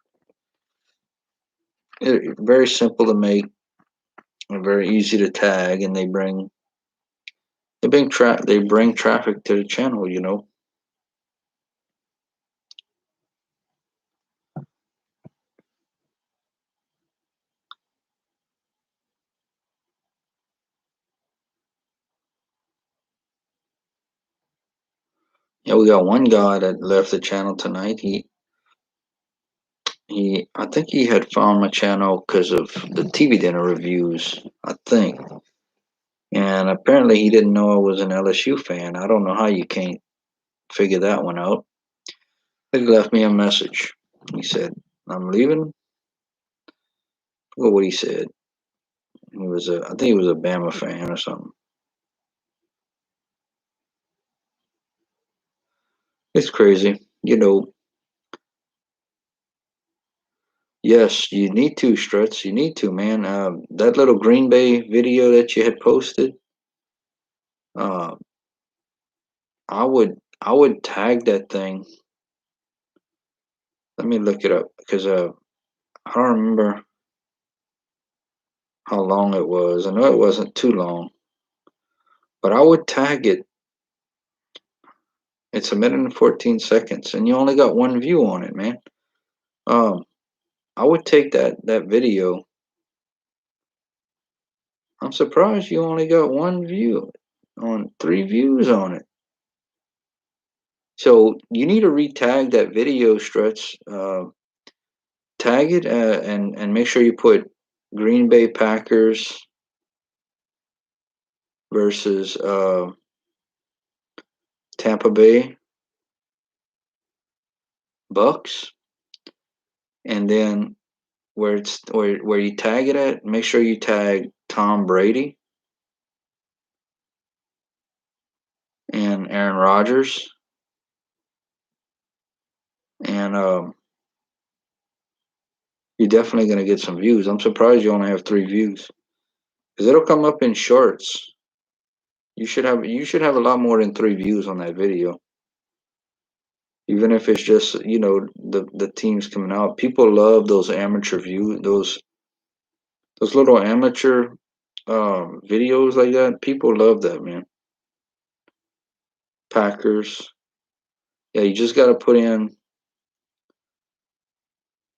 Very simple to make and very easy to tag, and they bring traffic to the channel. Yeah, we got one guy that left the channel tonight. I think he had found my channel because of the TV dinner reviews. I think. And apparently he didn't know I was an LSU fan. I don't know how you can't figure that one out. He left me a message. He said, "I'm leaving." What he said. I think he was a Bama fan or something. It's crazy. Yes, you need to, Struts. You need to, man. That little Green Bay video that you had posted, uh, I would tag that thing. Let me look it up because I don't remember how long it was. I know it wasn't too long, but I would tag it. It's a minute and 14 seconds, and you only got one view on it, man. Um, I would take that video. I'm surprised you only got one view on 3 views on it. So you need to retag that video, Struts. Tag it and make sure you put Green Bay Packers versus Tampa Bay Bucks, and then where you tag it at, make sure you tag Tom Brady and Aaron Rodgers, and you're definitely gonna get some views. I'm surprised you only have 3 views because it'll come up in shorts. You should have a lot more than 3 views on that video. Even if it's just the teams coming out, people love those amateur views, those little amateur videos like that. People love that, man. Packers. Yeah, you just got to put in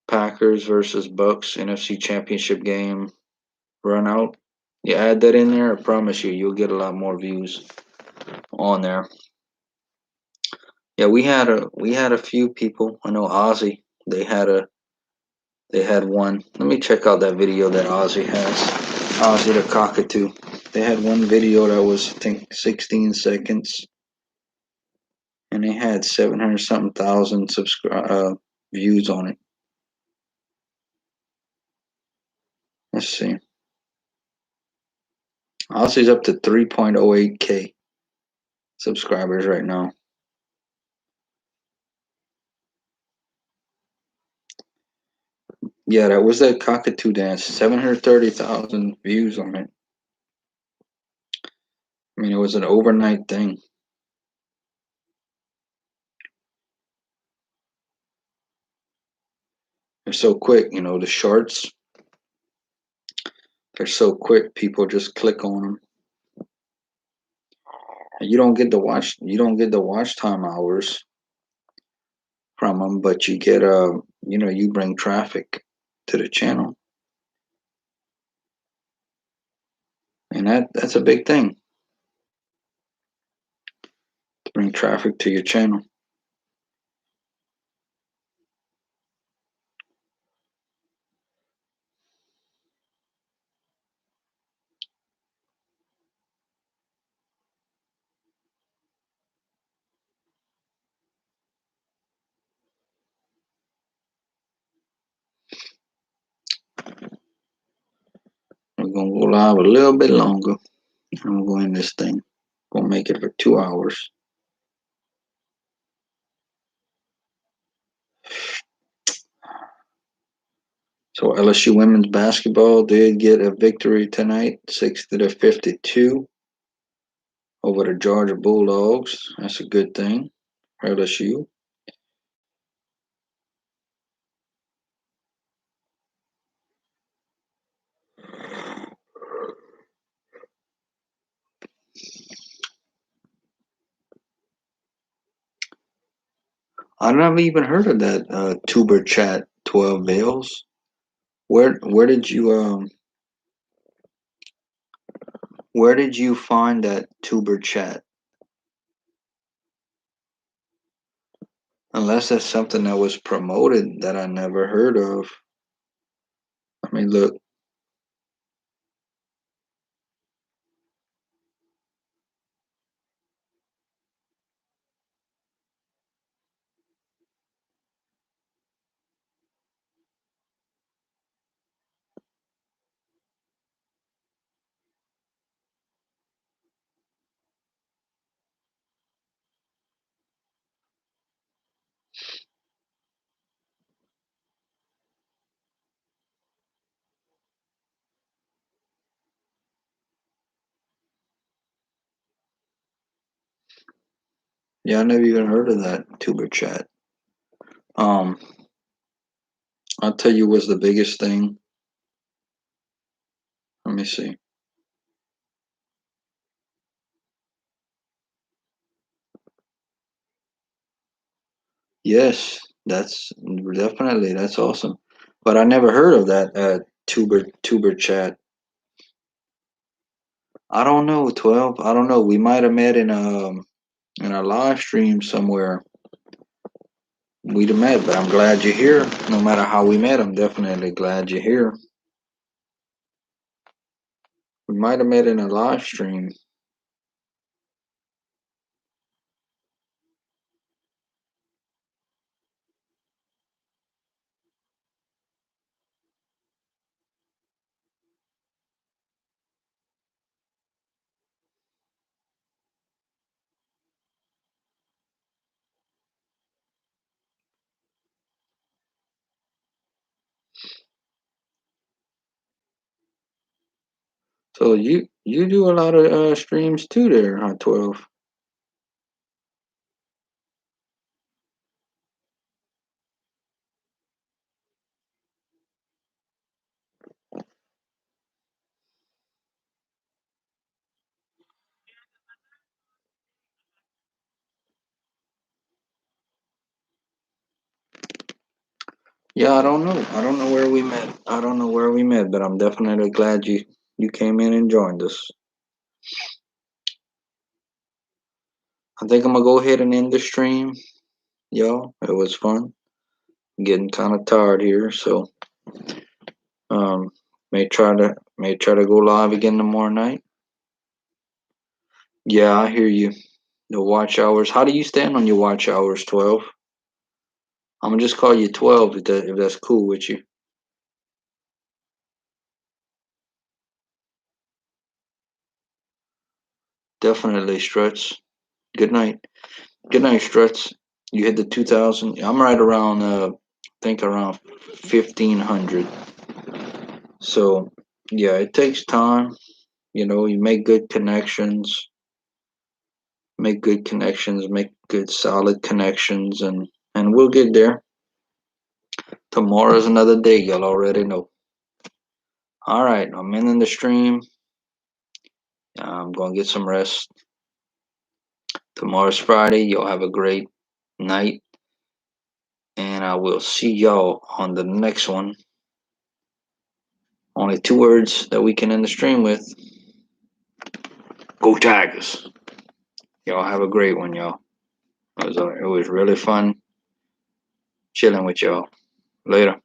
Packers versus Bucks NFC Championship game run out. You add that in there, I promise you, you'll get a lot more views on there. Yeah, we had a few people. I know Ozzy. They had one. Let me check out that video that Ozzy has. Ozzy the Cockatoo. They had one video that was, I think, 16 seconds, and they had 700 something thousand views on it. Let's see. Ozzy's up to 3.08K subscribers right now. Yeah, that was that cockatoo dance. 730,000 views on it. I mean, it was an overnight thing. They're so quick, the shorts. They're so quick. People just click on them. And you don't get the watch. You don't get the watch time hours from them, but you get you bring traffic to the channel, and that's a big thing to bring traffic to your channel. We're gonna go live a little bit longer. I'm going this thing. Gonna make it for 2 hours. So LSU women's basketball did get a victory tonight, 60-52 over the Georgia Bulldogs. That's a good thing for LSU. I never even heard of that Tuber Chat 12 Veils. Where did you find that Tuber Chat? Unless that's something that was promoted that I never heard of. I mean, look. Yeah, I never even heard of that Tuber Chat. Um, I'll tell you what's the biggest thing. Let me see. Yes, that's awesome. But I never heard of that Tuber Chat. I don't know, 12. I don't know. We might have met in a live stream somewhere. We'd have met, but I'm glad you're here. No matter how we met, I'm definitely glad you're here. We might have met in a live stream. So you do a lot of streams too there, huh, 12? Yeah, I don't know. I don't know where we met. I don't know where we met, but I'm definitely glad you came in and joined us. I think I'm gonna go ahead and end the stream, y'all. It was fun. Getting kind of tired here, so um, may try to go live again tomorrow night. Yeah, I hear you. The watch hours. How do you stand on your watch hours? 12. I'm gonna just call you 12 if that's cool with you. Definitely, Struts. Good night. Good night, Struts. You hit the 2,000. I'm right around think around 1,500. So yeah, it takes time. You make good connections, make good solid connections, and we'll get there. Tomorrow's another day. Y'all already know. All right, I'm ending the stream. I'm gonna get some rest. Tomorrow's Friday. Y'all have a great night, and I will see y'all on the next one. Only two words that we can end the stream with. Go Tigers. Y'all have a great one, y'all. It was really fun chilling with y'all. Later.